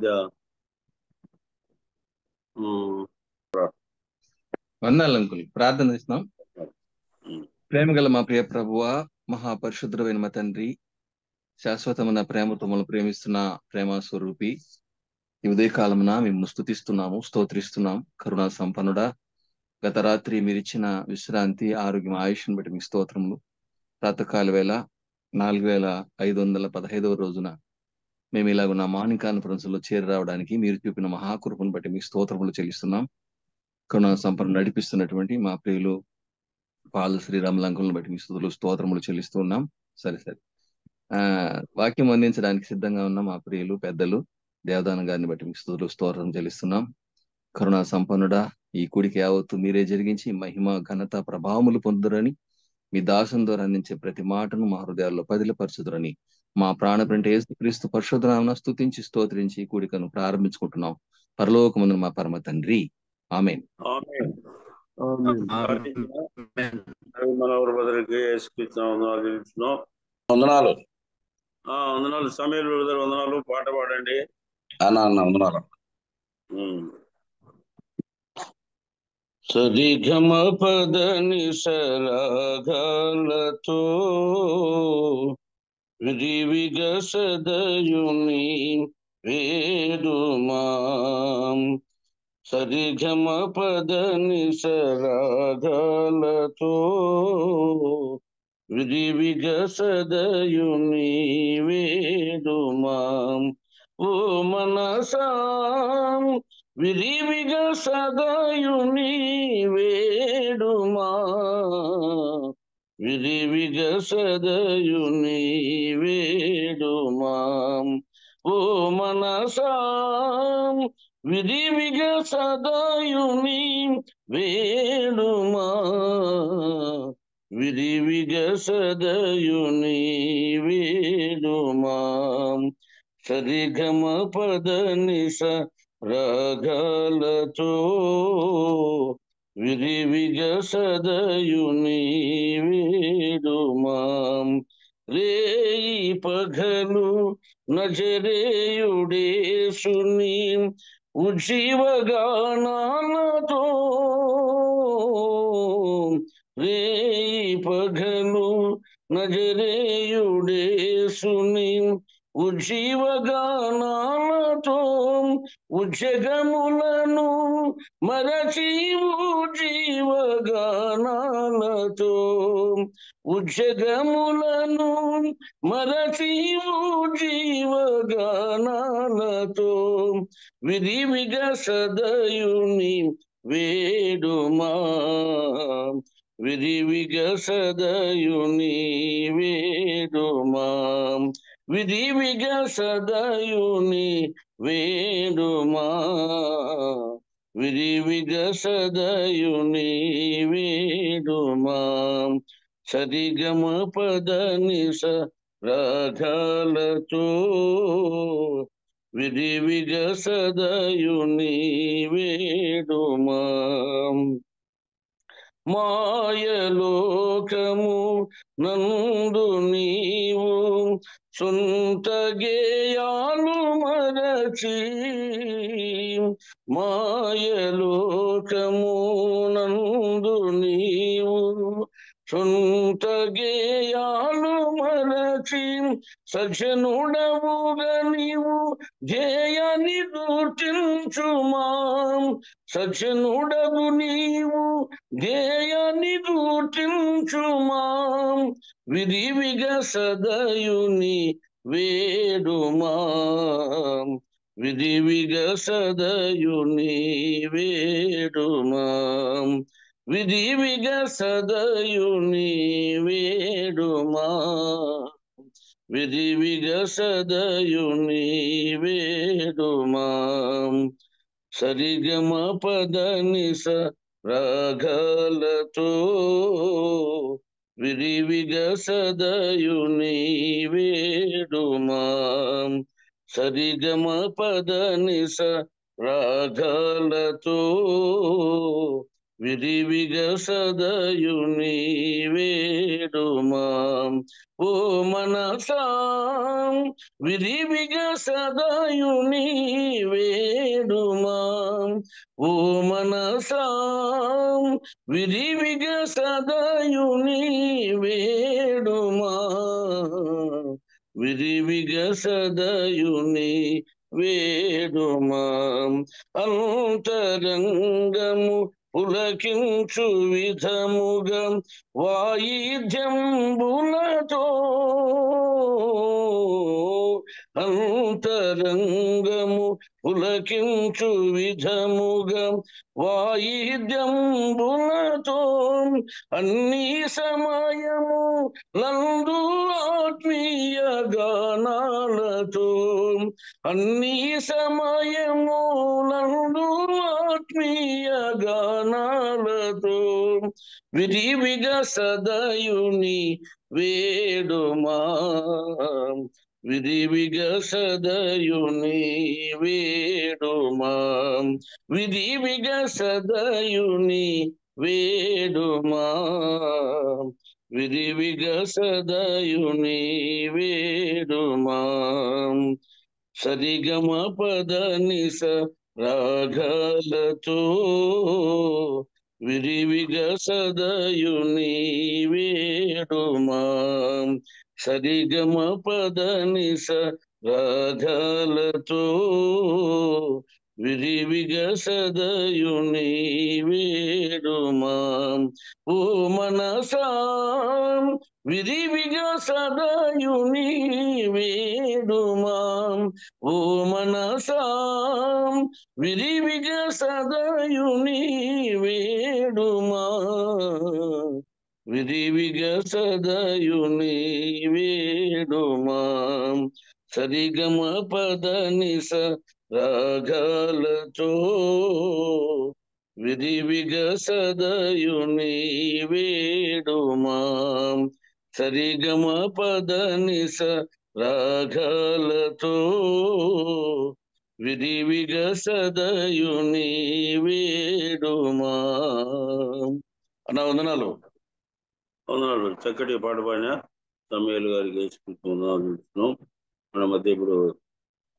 మధ్య వందనాలు అంకుల్. ప్రార్థన చేస్తున్నాం. ఉమ్, ప్రేమగల మా ప్రియ ప్రభువా, మహాపరిశుద్ధమైన మా తండ్రి, శాశ్వతమైన ప్రేమతో మమ్మల్ని ప్రేమిస్తున్న ప్రేమ స్వరూపి, ఈ ఉదయకాలమున మేము స్తుతిస్తున్నాము, స్తోత్రిస్తున్నాం. కరుణా సంపన్నుడా, గత రాత్రి మీరిచ్చిన విశ్రాంతి, ఆరోగ్యం, ఆయుష్ను బట్టి మీకు స్తోత్రములు. ప్రాతకాల వేళ 4515వ రోజున మేము ఇలాగున్న మార్నింగ్ కాన్ఫరెన్స్ లో చేరి రావడానికి మీరు చూపిన మహాకృపను బట్టి మీకు స్తోత్రములు చెల్లిస్తున్నాం. కరుణా సంపన్ను నడిపిస్తున్నటువంటి మా ప్రియులు పాలు శ్రీరామలంకులను బట్టి మీ స్తుతులు స్తోత్రములు చెల్లిస్తూ ఉన్నాం. సరే వాక్యం అందించడానికి సిద్ధంగా ఉన్న మా ప్రియులు పెద్దలు దేవదానం గారిని బట్టి మీకు స్తుతులు స్తోత్రం చెల్లిస్తున్నాం. కరుణా సంపన్నుడా, ఈ కూడికి యావత్తు మీరే జరిగించి మహిమ ఘనత ప్రభావములు పొందురని, మీ దాసం ద్వారా అందించే ప్రతి మాటను మా హృదయాల్లో పదిలపరచుదురని, మా ప్రాణప్రింట యేసుక్రీస్తు పరిశుద్ధనామమున స్తుతించి స్తోత్రించి ఈ కూడికను ప్రారంభించుకుంటున్నాం. పరలోకమందున మా పరమ తండ్రి, ఆమేన్. ఆమేన్. ఆమేన్. మనవరు బ్రదర్కి యేసుక్రీస్తు వందనాలు తెలుస్తున్నాం. వందనాలు వందనాలు సమీర్ బ్రదర్, వందనాలు. పాట పాడండి. అన్న వందనాలు. ఉమ్. సరిగమ పదని సరాగాలతో విగసదయుని వేడుమాం. సరిగమ పదని సరాగాలతో విగసదయుని వేడుమాం. ఓ మనసాం విగసదయుని వేడుమా. విగసదయుని వేడుమాం. ఓ మనసాం విగసదయుని వేడుమా. విగసదయుని వేడుమాం. సరిగమ పదనిస రాగాలతో విగసదయుని వేడుమాం. రేయి పగలు నజరేయుడేసుని ఉజ్జీవగానాలతో, రేయి పగలు నజరేయుడేసుని ఉజ్జీవగానాలతో, ఉజ్జగములను మరచి ఉజ్జీవగానాలతో, ఉజ్జగములను మరచి ఉజ్జీవగానాలతో విగసదయుని వేడుమా. విగసదయుని వేడుమా. విగసదయుని వేడుమా. విగసదయుని వేడుమా. సరిగమ పదనిస రాగాలతో విగసదయుని వేడుమా. మాయలోకము నందు నీవు సొంత గేయాలు మరచి, మాయలోకము నందు నీవు సొంత గేయాలు మరచి, సజ్జనుడవుగా నీవు ధ్యేయాన్ని గుర్తించుమా. సజ్జనుడవు నీవు ధ్యేయాన్ని గుర్తించుమా. విగసదయుని వేడుమా. విగసదయుని వేడుమా. విగసదయుని వేడుమా. విగసదయుని వేడుమా. సరిగమ పదనిస రాగాలతో విగసదయుని వేడుమా. సరిగమ పదనిస రాగాలతో విరివిగా సదయు నీ వేడుమా ఓ మనసా విరివిగా సదయు నీ వేడుమా ఓ మనసా విరివిగా సదయు నీ వేడుమా విరివిగా సదయు నీ వేడుమా అంతరంగము పులకించు విధముగా వాయిద్యంబులతో అంతరంగము పులకించు విధముగా వాయిద్యంబులతో అన్ని సమయము లందు ఆత్మీయ గానాలతో అన్ని సమయములందు ఆత్మీయ గానాలతో విరివిగా సదయుని వేడుమా విరివిగా సదయుని వేడుమా విరివిగా సదయుని వేడుమా విరివిగా సదయుని వేడుమా సరిగమ పద నిస రాగాలతో విరివిగా సదయుని వేడుమా సరిగమ పద నిస రాగాలతో విరివిగా సదయుని వేడుమా ఓ మనసా విరివిగా సదయుని వేడుమా ఓ మనసా విరివిగా సదయుని వేడుమా విరివిగా సదయుని వేడుమా సరిగమ పద నిస రాగాలతో విరివిగా సదయుని వేడుమా సరిగమ పద నిస రాగాలతో విరివిగా సదయుని వేడుమా అన్న వందనాలు. వందనాలు. చక్కటి పాట పాడిన సమయాలు గారికి వేసుకుంటున్నాం. మన మధ్య ఇప్పుడు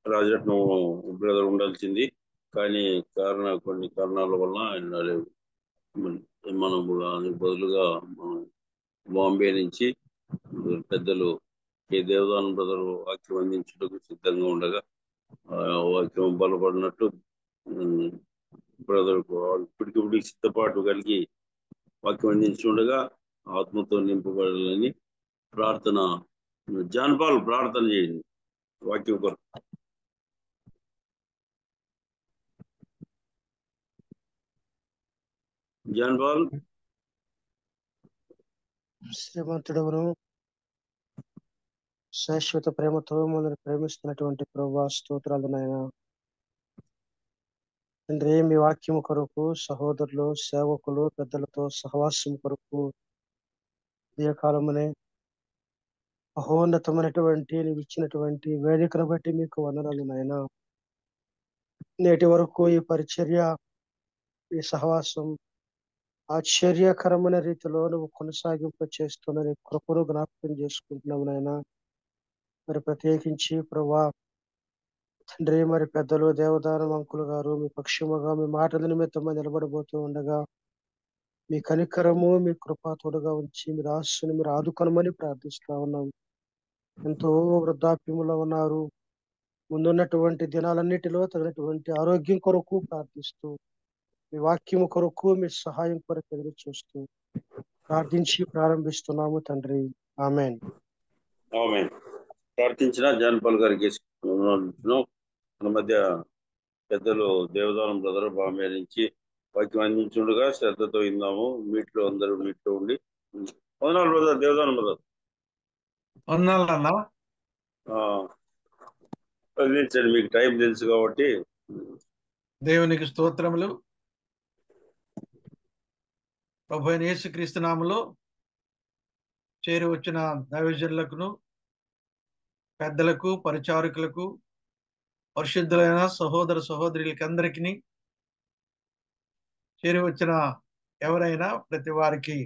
రాజరత్నం బ్రదర్ ఉండాల్సింది, కానీ కొన్ని కారణాల వల్ల ఆయన లేవు. మనం దానికి బదులుగా బాంబే నుంచి పెద్దలు కె దేవదానం బ్రదర్ వాక్యం అందించుటకు సిద్ధంగా ఉండగా వాక్యం బలపడినట్టు బ్రదర్ ఇప్పటికిప్పుడు సిద్ధపాటు కలిగి వాక్యం అందించుండగా ఆత్మతో నింపబడాలని ప్రార్థన. జాన్పాల్ ప్రార్థన చేయండి వాక్యం కొరకు. జాన్పాల్. శ్రీమంతుడవును శాశ్వత ప్రేమతో మనల్ని ప్రేమిస్తున్నటువంటి ప్రభువా స్తోత్రాలు నాయన. తండ్రి, మీ వాక్యం కొరకు సహోదరులు సేవకులు పెద్దలతో సహవాసం కొరకు ఈ కాలమునే మహోన్నతమైనటువంటి నీవు ఇచ్చినటువంటి వేదికను బట్టి మీకు వందనాలు నాయన. నేటి వరకు ఈ పరిచర్య ఈ సహవాసం ఆశ్చర్యకరమైన రీతిలో నువ్వు కొనసాగింప చేస్తున్న నీ కృపను జ్ఞాపకం చేసుకుంటున్నావు నాయన. మరి ప్రత్యేకించి ప్రభువా తండ్రి, మరి పెద్దలు దేవదానం అంకులు గారు మీ పక్షముగా మీ మాటల నిమిత్తం నిలబడబోతూ ఉండగా మీ కనికరము మీ కృప తోడుగా ఉంచి మీ దాసుని మీరు ఆదుకొనమని ప్రార్థిస్తా ఉన్నాం. ఎంతో వృద్ధాప్యములో ఉన్నారు. ముందున్నటువంటి దినాలన్నిటిలో తగినటువంటి ఆరోగ్యం కొరకు ప్రార్థిస్తూ మీ వాక్యము కొరకు మీ సహాయం కొరకు ఎదురు చూస్తూ ప్రార్థించి ప్రారంభిస్తున్నాము తండ్రి. ఆమేన్. ఆమేన్. ప్రార్థించిన జాన్పాల్ గారికి మన మధ్య పెద్దలు దేవదానం బ్రదర్ బాంబే నుంచి వాక్యం అందించుండగా శ్రద్ధతో విందాము. అందరూ మీట్లో ఉండి. వందనాలు బ్రదర్, దేవదానం బ్రదర్. వందనాలన్నా. వదిలించండి, మీకు టైం తెలుసు కాబట్టి. దేవునికి స్తోత్రములు. ప్రభువైన యేసుక్రీస్తు నామములో చేరి వచ్చిన దైవజనులకును పెద్దలకు పరిచారకులకు పరిశుద్ధులైన సహోదర సహోదరులకి అందరికీ చేరి వచ్చిన ఎవరైనా ప్రతి వారికి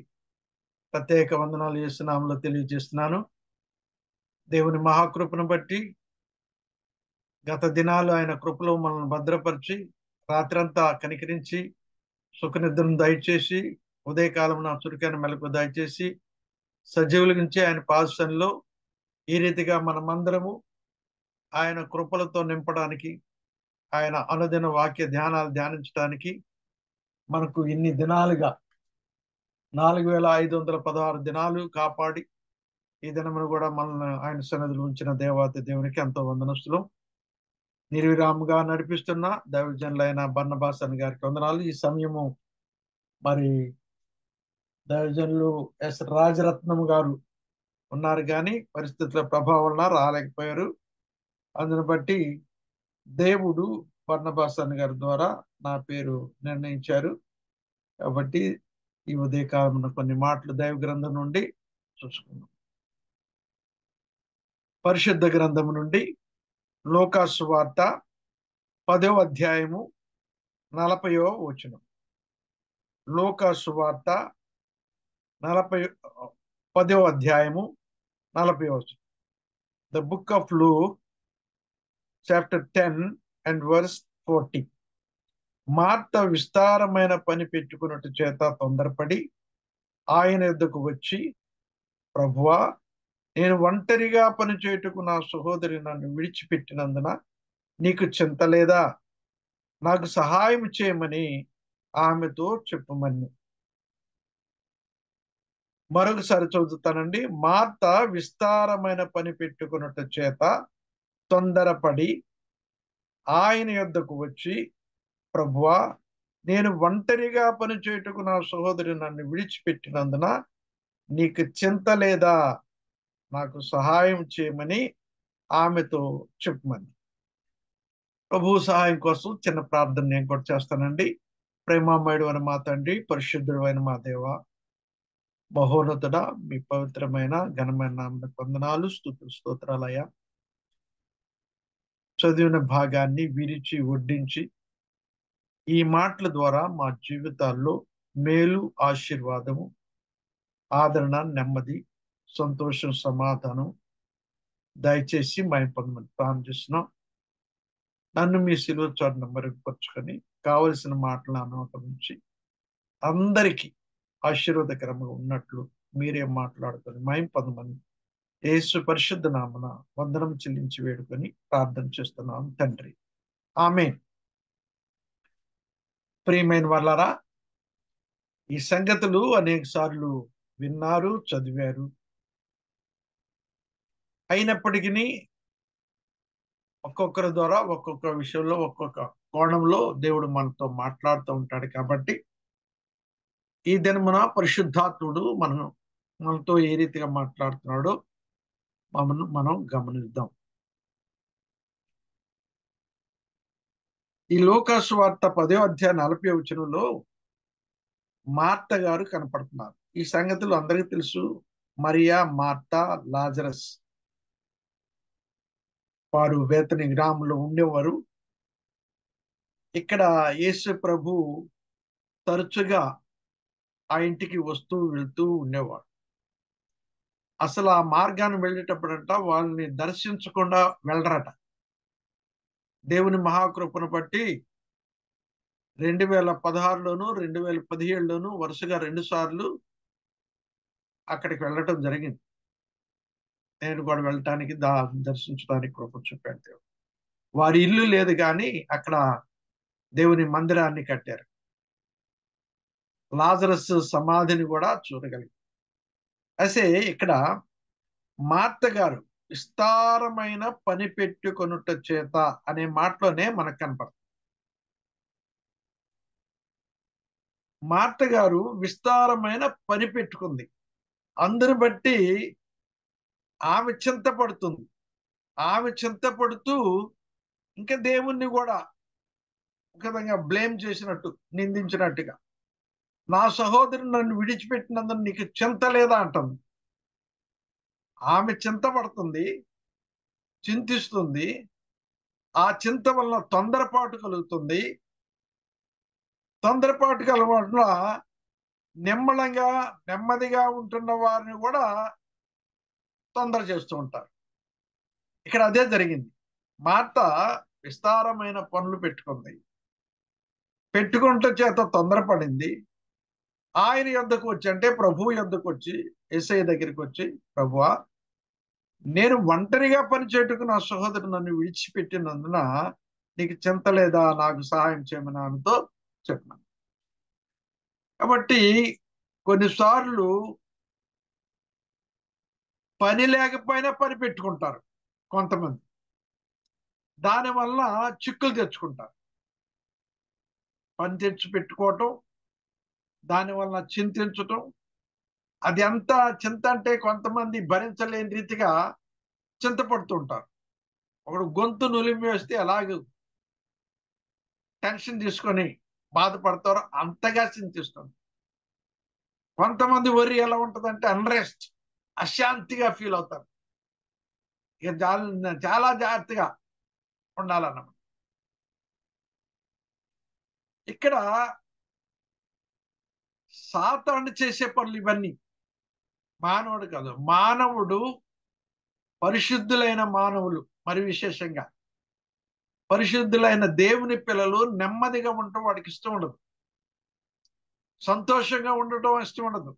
ప్రత్యేక వందనాలు చేస్తున్నాములో తెలియజేస్తున్నాను. దేవుని మహాకృపను బట్టి గత దినాలు ఆయన కృపలో మనల్ని భద్రపరిచి రాత్రంతా కనికరించి సుఖనిద్రను దయచేసి ఉదయకాలం నా చురుకైన మెలకు దయచేసి సజీవుల నుంచి ఆయన పాదశంలో ఈ రీతిగా మనమందరము ఆయన కృపలతో నింపడానికి, ఆయన అనుదిన వాక్య ధ్యానాలు ధ్యానించడానికి మనకు ఇన్ని దినాలుగా 4516 దినాలు కాపాడి ఈ దినమును కూడా మనల్ని ఆయన సన్నిధిలో ఉంచిన దేవాతి దేవునికి ఎంతో వందనస్తులు. నిర్విరాముగా నడిపిస్తున్న దైవజనులైన బర్నబాసన్ గారికి వందనాలు. ఈ సమయము మరి దైవజనులు ఎస్ రాజరత్నం గారు ఉన్నారు కానీ పరిస్థితుల ప్రభావం వల్ల రాలేకపోయారు. అందును బట్టి దేవుడు బర్నబాసన్ గారి ద్వారా నా పేరు నిర్ణయించారు. కాబట్టి ఈ ఉదయకాలమున కొన్ని మాటలు దైవ గ్రంథం నుండి చూసుకున్నాం. పరిశుద్ధ గ్రంథము నుండి లూకాసు వార్త 10వ అధ్యాయము 40వ వచనం. లూకాసు వార్త 10వ అధ్యాయము 40వ వచనం. The book of Luke chapter 10 and verse 40. Martha విస్తారమైన పని పెట్టుకున్నట్టు చేత తొందరపడి ఆయన యొద్దకు వచ్చి, ప్రభువా, నేను ఒంటరిగా పని చేయుటకు నా సహోదరి నన్ను విడిచిపెట్టినందున నీకు చింత లేదా? నాకు సహాయం చేయమని ఆమెతో చెప్పమని. మరొకసారి చదువుతానండి. మార్త విస్తారమైన పని పెట్టుకున్నట్టు చేత తొందరపడి ఆయన యొద్దకు వచ్చి, ప్రభువా, నేను ఒంటరిగా పని చేయుటకు నా సహోదరి నన్ను విడిచిపెట్టినందున నీకు చింత లేదా? నాకు సహాయం చేయమని ఆమెతో చెప్పమని. ప్రభు సహాయం కోసం చిన్న ప్రార్థన నేను కూడా చేస్తానండి. ప్రేమామయుడు అని మా తండ్రి, పరిశుద్ధుడు అయిన మా దేవ, మహోన్నతుడా, మీ పవిత్రమైన ఘనమైన నామమునకు వందనాలు, స్తుతులు, స్తోత్రాలయ్యా. చదివిన భాగాన్ని విరిచి వడ్డించి ఈ మాటల ద్వారా మా జీవితాల్లో మేలు, ఆశీర్వాదము, ఆదరణ, నెమ్మది, సంతోషం, సమాధానం దయచేసి మేము పొందమని ప్రార్థిస్తున్నాం. నన్ను మీ సిలువ చాటున మరుగుపరుచుకొని కావలసిన మాటలను అనుమతించి అందరికీ ఆశీర్వాదకరంగా ఉన్నట్లు మీరే మాట్లాడుకొని మేము పొందమని యేసు పరిశుద్ధ నామమున వందనం చెల్లించి వేడుకొని ప్రార్థన చేస్తున్నాం తండ్రి. ఆమేన్. ప్రియమైన వాళ్ళారా, ఈ సంగతులు అనేక సార్లు విన్నారు, చదివారు. అయినప్పటికీ ఒక్కొక్కరి ద్వారా ఒక్కొక్క విషయంలో ఒక్కొక్క కోణంలో దేవుడు మనతో మాట్లాడుతూ ఉంటాడు. కాబట్టి ఈ దినమున పరిశుద్ధాత్ముడు మనతో ఏ రీతిగా మాట్లాడుతున్నాడో మనం గమనిద్దాం. ఈ లూకాసు వార్త 10వ అధ్యాయం 40వ వచనంలో మార్త గారు కనపడుతున్నారు. ఈ సంగతులు అందరికీ తెలుసు. మరియా, మార్త, లాజరస్ వారు బేతనీ గ్రామంలో ఉండేవారు. ఇక్కడ యేసు ప్రభు తరచుగా ఆ ఇంటికి వస్తూ వెళ్తూ ఉండేవాడు. అసలు ఆ మార్గాన్ని వెళ్ళేటప్పుడంట వాళ్ళని దర్శించకుండా వెళ్ళరట. దేవుని మహాకృపను బట్టి 2016లోను 2017లోను వరుసగా 2 సార్లు అక్కడికి వెళ్ళటం జరిగింది. నేను కూడా వెళ్ళటానికి దర్శించడానికి కృప చూపాడు దేవుడు. వారి ఇల్లు లేదు కానీ అక్కడ దేవుని మందిరాన్ని కట్టారు. లాజరస్ సమాధిని కూడా చూడగలిగారు. అయితే ఇక్కడ మార్త గారు విస్తారమైన పని పెట్టుకొనుట చేత అనే మాటలోనే మనకు కనపడుతుంది. మార్త గారు విస్తారమైన పని పెట్టుకుంది. అందుని బట్టి ఆమె చింతపడుతుంది. ఆమె చింతపడుతూ ఇంకా దేవుణ్ణి కూడా ఒక విధంగా బ్లేమ్ చేసినట్టు, నిందించినట్టుగా, నా సహోదరుని నన్ను విడిచిపెట్టినందుకు నీకు చింత లేదా అంటుంది. ఆమె చింతపడుతుంది, చింతిస్తుంది. ఆ చింత వలన తొందరపాటు కలుగుతుంది. తొందరపాటు కలగడం వల్ల నెమ్మదిగా ఉంటున్న వారిని కూడా తొందర చేస్తూ ఉంటారు. ఇక్కడ అదే జరిగింది. మార్త విస్తారమైన పనులు పెట్టుకుంటే చేత తొందరపడింది. ఆయన యొద్దకు వచ్చి, అంటే ప్రభువు యొద్దకు వచ్చి, యేసయ్య దగ్గరికి వచ్చి, ప్రభువా, నేను ఒంటరిగా పనిచేయటకు నా సహోదరుడు నన్ను విడిచిపెట్టినందున నీకు చింత లేదా, నాకు సహాయం చేయమని ఆమెతో చెప్పినాను. కాబట్టి కొన్నిసార్లు పని లేకపోయినా పని పెట్టుకుంటారు కొంతమంది, దానివల్ల చిక్కులు తెచ్చుకుంటారు. పని తెచ్చి పెట్టుకోవటం, దానివల్ల చింతించటం, అది ఎంత చింత అంటే కొంతమంది భరించలేని రీతిగా చింతపడుతూ ఉంటారు. ఒకడు గొంతు నులిమి వేస్తే అలాగే టెన్షన్ తీసుకొని బాధపడతారు, అంతగా చింతిస్తారు. కొంతమంది వరి ఎలా ఉంటుందంటే అన్రెస్ట్, అశాంతిగా ఫీల్ అవుతారు. ఇక చాలా జాగ్రత్తగా ఉండాలన్నమాట. ఇక్కడ సాతాను చేసే పనులు ఇవన్నీ. మానవుడు కాదు, మానవుడు, పరిశుద్ధులైన మానవులు, మరి విశేషంగా పరిశుద్ధులైన దేవుని పిల్లలు నెమ్మదిగా ఉండటం వాడికి ఇష్టం ఉండదు, సంతోషంగా ఉండటం ఇష్టం ఉండదు,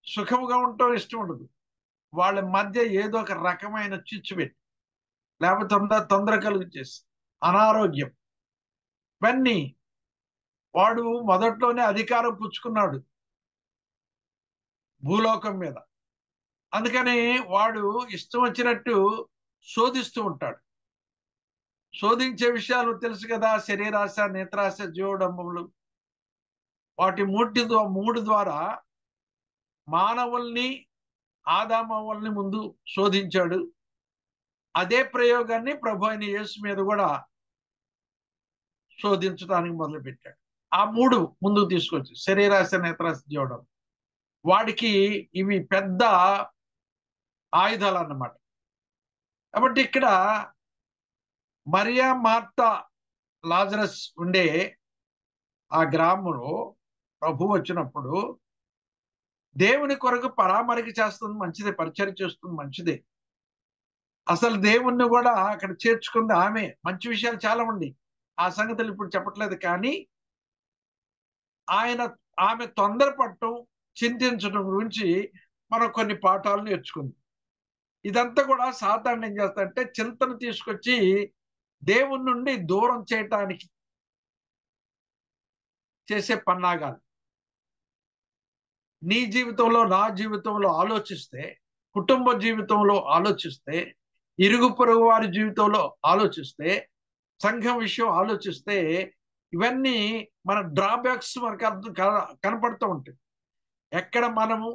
సుఖముగా ఉండటం ఇష్టం ఉండదు. వాళ్ళ మధ్య ఏదో ఒక రకమైన చిచ్చు పెట్టి, లేకపోతే తొందర కలుగు చేసి, అనారోగ్యం, ఇవన్నీ. వాడు మొదట్లోనే అధికారం పుచ్చుకున్నాడు భూలోకం మీద, అందుకని వాడు ఇష్టం వచ్చినట్టు శోధిస్తూ ఉంటాడు. శోధించే విషయాలు తెలుసు కదా, శరీరాశ, నేత్రాశ, జీవడంబములు. వాటి మూడు ద్వారా మానవుల్ని, ఆదామవ్వల్ని ముందు శోధించాడు. అదే ప్రయోగాన్ని ప్రభు అయిన యేసు మీద కూడా శోధించడానికి మొదలుపెట్టాడు. ఆ మూడు ముందుకు తీసుకొచ్చి, శరీరాశ, నేత్రాశ, జీవడం, వాడికి ఇవి పెద్ద ఆయుధాలు అన్నమాట. కాబట్టి ఇక్కడ మరియా, మార్త, లాజరస్ ఉండే ఆ గ్రామంలో ప్రభు వచ్చినప్పుడు దేవుని కొరకు పరామరిక చేస్తుంది మంచిదే, పరిచర్య చేస్తుంది మంచిదే. అసలు దేవుణ్ణి కూడా అక్కడ చేర్చుకుంది ఆమె. మంచి విషయాలు చాలా ఉంది, ఆ సంగతులు ఇప్పుడు చెప్పట్లేదు. కానీ ఆమె తొందరపడటం, చింతించడం గురించి మనం కొన్ని పాఠాలు నేర్చుకుంది. ఇదంతా కూడా సాతాను ఏం చేస్తాడంటే చింతను తీసుకొచ్చి దేవుని నుండి దూరం చేయటానికి చేసే పన్నాగాలు. నీ జీవితంలో, నా జీవితంలో ఆలోచిస్తే, కుటుంబ జీవితంలో ఆలోచిస్తే, ఇరుగు పొరుగు వారి జీవితంలో ఆలోచిస్తే, సంఘం విషయం ఆలోచిస్తే, ఇవన్నీ మన డ్రాబ్యాక్స్ మనకు కనపడుతూ ఉంటాయి. ఎక్కడ మనము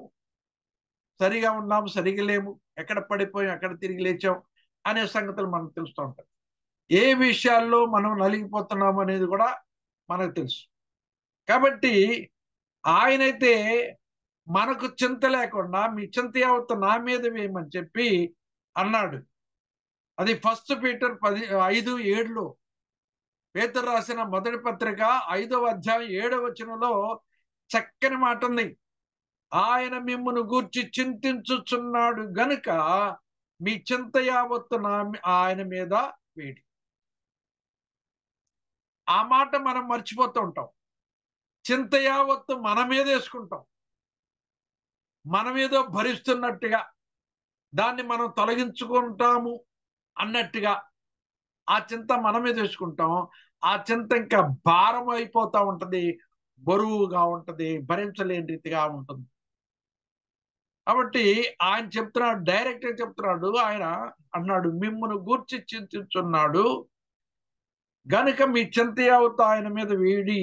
సరిగా ఉన్నాము, సరిగా లేము, ఎక్కడ పడిపోయాం, ఎక్కడ తిరిగి లేచాం అనే సంగతులు మనకు తెలుస్తూ ఉంటాయి. ఏ విషయాల్లో మనం నలిగిపోతున్నాము అనేది కూడా మనకు తెలుసు. కాబట్టి ఆయనైతే మనకు చింత లేకుండా మీ చింత యావత్తు నా మీద వేయమని చెప్పి అన్నాడు. అది 1 పీటర్ 5:7 పేతురు రాసిన మొదటి పత్రిక 5వ అధ్యాయం 7వ వచనంలో చక్కని మాట ఉంది. ఆయన మిమ్మును గూర్చి చింతించుచున్నాడు గనుక మీ చింత యావత్తు ఆయన మీద వేడి. ఆ మాట మనం మర్చిపోతూ ఉంటాం. చింత యావత్తు మన మీద వేసుకుంటాం, మనమేదో భరిస్తున్నట్టుగా, దాన్ని మనం తొలగించుకుంటాము అన్నట్టుగా ఆ చింత మన మీద వేసుకుంటాం. ఆ చింత ఇంకా భారం అయిపోతా ఉంటది, బరువుగా ఉంటది, భరించలేని రీతిగా ఉంటుంది. కాబట్టి ఆయన చెప్తున్నాడు, డైరెక్ట్ గా చెప్తున్నాడు. ఆయన అన్నాడు, మిమ్మును గూర్చి చింతించున్నాడు గనుక మీ చింత యావత్తు ఆయన మీద వేడి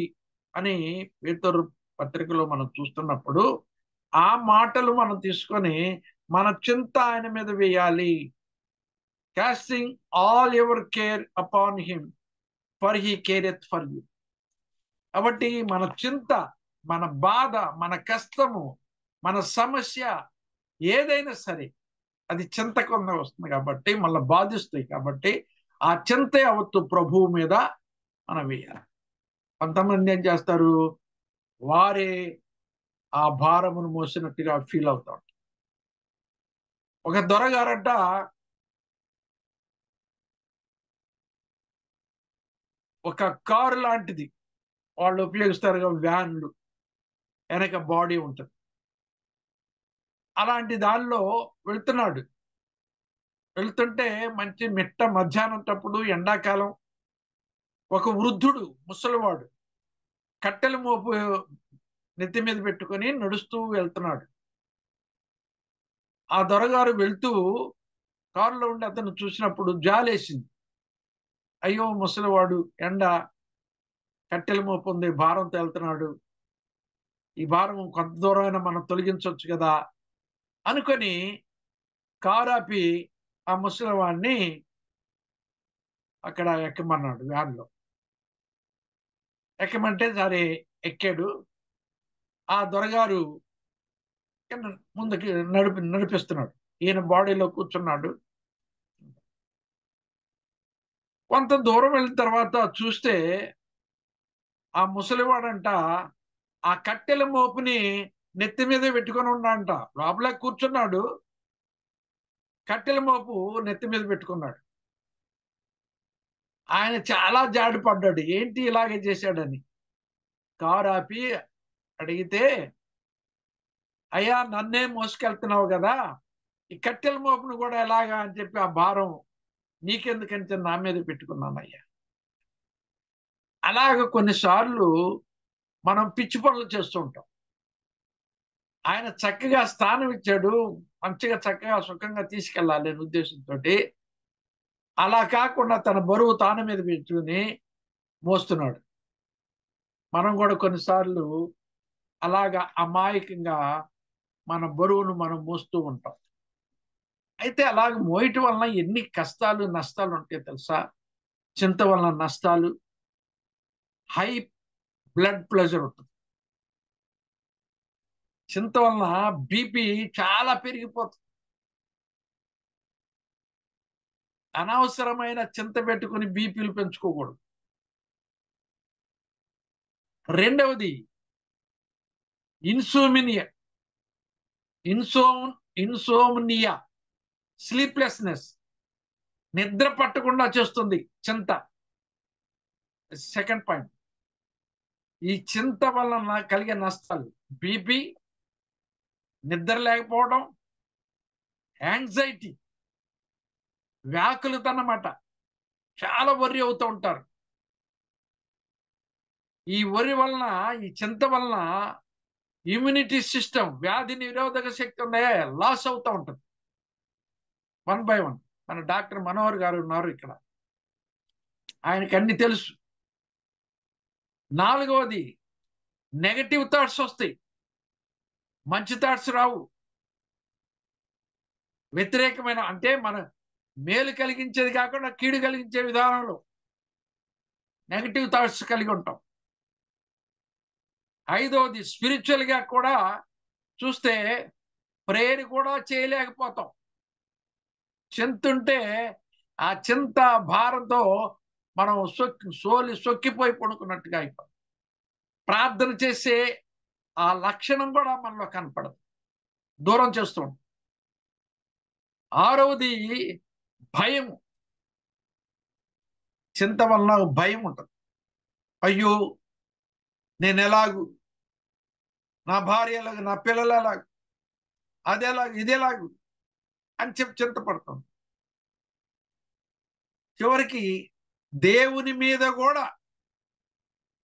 అని పేతురు పత్రికలో మనం చూస్తున్నప్పుడు ఆ మాటలు మనం తీసుకొని మన చింత ఆయన మీద వేయాలి. Casting all your care upon him for he careth for you. కాబట్టి మన చింత, మన బాధ, మన కష్టము, మన సమస్య ఏదైనా సరే అది చింత కింద వస్తుంది కాబట్టి, మళ్ళీ బాధిస్తాయి కాబట్టి ఆ చింత యావత్తు ప్రభువు మీద మనం వేయాలి. కొంతమంది ఏం చేస్తారు, వారే ఆ భారమును మోసినట్టుగా ఫీల్ అవుతాం. ఒక దొరగారంట ఒక కారు లాంటిది వాళ్ళు ఉపయోగిస్తారు, వ్యాన్లు వెనక బాడీ ఉంటుంది, అలాంటి దానిలో వెళ్తున్నాడు. వెళ్తుంటే మంచి మిట్ట మధ్యాహ్నం తప్పుడు ఎండాకాలం ఒక వృద్ధుడు ముసలివాడు కట్టెల మోపు నెత్తి మీద పెట్టుకొని నడుస్తూ వెళ్తున్నాడు. ఆ దొరగారు వెళ్తూ కారులో ఉండి అతను చూసినప్పుడు జాలేసింది. అయ్యో ముసలివాడు, ఎండ, కట్టెల మోపు ఉంది, భారంతో వెళ్తున్నాడు, ఈ భారం కొంత దూరమైనా మనం తొలగించవచ్చు కదా అనుకొని కారు ఆపి ఆ ముసలివాడిని అక్కడ ఎక్కమన్నాడు. వ్యాన్లో ఎక్కమంటే సరే ఎక్కాడు. ఆ దొరగారు ముందుకి నడిపిస్తున్నాడు, ఈయన బాడీలో కూర్చున్నాడు. కొంత దూరం వెళ్ళిన తర్వాత చూస్తే ఆ ముసలివాడంట ఆ కట్టెల మోపుని నెత్తి మీద పెట్టుకొని ఉన్నాడంట. లోపల కూర్చున్నాడు, కట్టెల మోపు నెత్తి మీద పెట్టుకున్నాడు. ఆయన చాలా జాడి పడ్డాడు, ఏంటి ఇలాగే చేశాడని. కారు ఆపి అడిగితే, అయ్యా నన్నే మోసుకెళ్తున్నావు కదా, ఈ కట్టెల మోపును కూడా ఎలాగా అని చెప్పి ఆ భారం నీకెందుకంటే నా మీద పెట్టుకున్నానయ్యా. అలాగ కొన్నిసార్లు మనం పిచ్చి పనులు చేస్తూ ఉంటాం. ఆయన చక్కగా స్థానం ఇచ్చాడు, మంచిగా చక్కగా సుఖంగా తీసుకెళ్ళాలి అనే ఉద్దేశంతో అలా కాకుండా తన బరువు తాను మీద పెట్టుకుని మోస్తున్నాడు. మనం కూడా కొన్నిసార్లు అలాగా అమాయకంగా మన బరువును మనం మోస్తూ ఉంటాం. అయితే అలాగ మోయటం వలన ఎన్ని కష్టాలు నష్టాలు ఉంటాయో తెలుసా? చింత వలన నష్టాలు, హై బ్లడ్ ప్రెషర్ ఉంటుంది. చింత వలన బీపీ చాలా పెరిగిపోతుంది. అనవసరమైన చింత పెట్టుకుని బీపీలు పెంచుకోకూడదు. రెండవది ఇన్సోమ్నియా, స్లీప్లెస్నెస్, నిద్ర పట్టకుండా చేస్తుంది చింత. సెకండ్ పాయింట్, ఈ చింత వలన కలిగే నష్టాలు బీపీ, నిద్ర లేకపోవడం, యాంగ్జైటీ, వ్యాకులతన్నమాట. చాలా వర్రీ అవుతూ ఉంటారు. ఈ వరి వలన, ఈ చింత వలన ఇమ్యూనిటీ సిస్టమ్, వ్యాధి నిరోధక శక్తి ఉందే లాస్ అవుతూ ఉంటుంది 1 by 1. మన డాక్టర్ మనోహర్ గారు ఉన్నారు ఇక్కడ, ఆయనకి అన్ని తెలుసు. నాలుగవది నెగటివ్ థాట్స్ వస్తాయి, మంచి థాట్స్ రావు. వ్యతిరేకమైన, అంటే మన మేలు కలిగించేది కాకుండా కీడు కలిగించే విధానంలో నెగటివ్ థాట్స్ కలిగి ఉంటాం. ఐదవది స్పిరిచువల్ గా కూడా చూస్తే ప్రేయర్ కూడా చేయలేకపోతాం. చింతుంటే ఆ చింత భారంతో మనం సొక్కిపోయి పడుకున్నట్టుగా అయిపోతాం. ప్రార్థన చేసే ఆ లక్షణం కూడా మనలో కనపడదు, దూరం చేస్తూ ఉంటాం. ఆరవది భయం. చింత వలన భయం ఉంటుంది. అయ్యో నేను ఎలాగు, నా భార్య ఎలాగు, నా పిల్లలు ఎలాగు, అదేలాగు ఇదేలాగు అని చెప్పి చింతపడతాం. చివరికి దేవుని మీద కూడా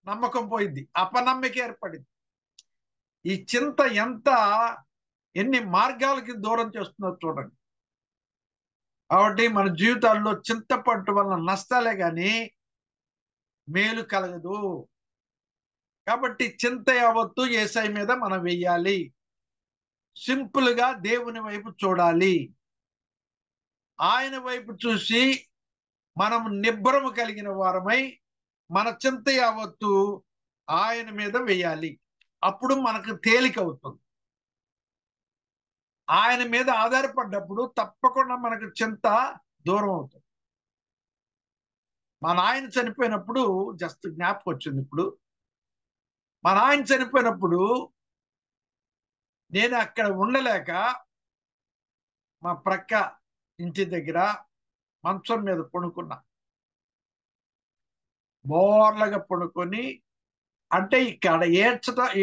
నమ్మకం పోయింది, అపనమ్మిక ఏర్పడింది. ఈ చింత ఎన్ని మార్గాలకి దూరం చేస్తుందో చూడండి. కాబట్టి మన జీవితాల్లో చింతపట్టు వలన నష్టాలే కానీ మేలు కలగదు. కాబట్టి చింత యావత్తు యేసయ్య మీద మనం వెయ్యాలి. సింపుల్ గా దేవుని వైపు చూడాలి. ఆయన వైపు చూసి మనం నిబ్బరము కలిగిన వారమై మన చింత యావత్తు ఆయన మీద వేయాలి. అప్పుడు మనకు తేలిక అవుతుంది. ఆయన మీద ఆధారపడ్డప్పుడు తప్పకుండా మనకు చింత దూరం అవుతుంది. మా నాయన చనిపోయినప్పుడు జస్ట్ జ్ఞాపకం వచ్చింది. ఇప్పుడు మా నాయన చనిపోయినప్పుడు నేను అక్కడ ఉండలేక మా ప్రక్క ఇంటి దగ్గర మంచం మీద పడుకున్నా. బోర్లగా పడుకొని, అంటే ఇక్కడ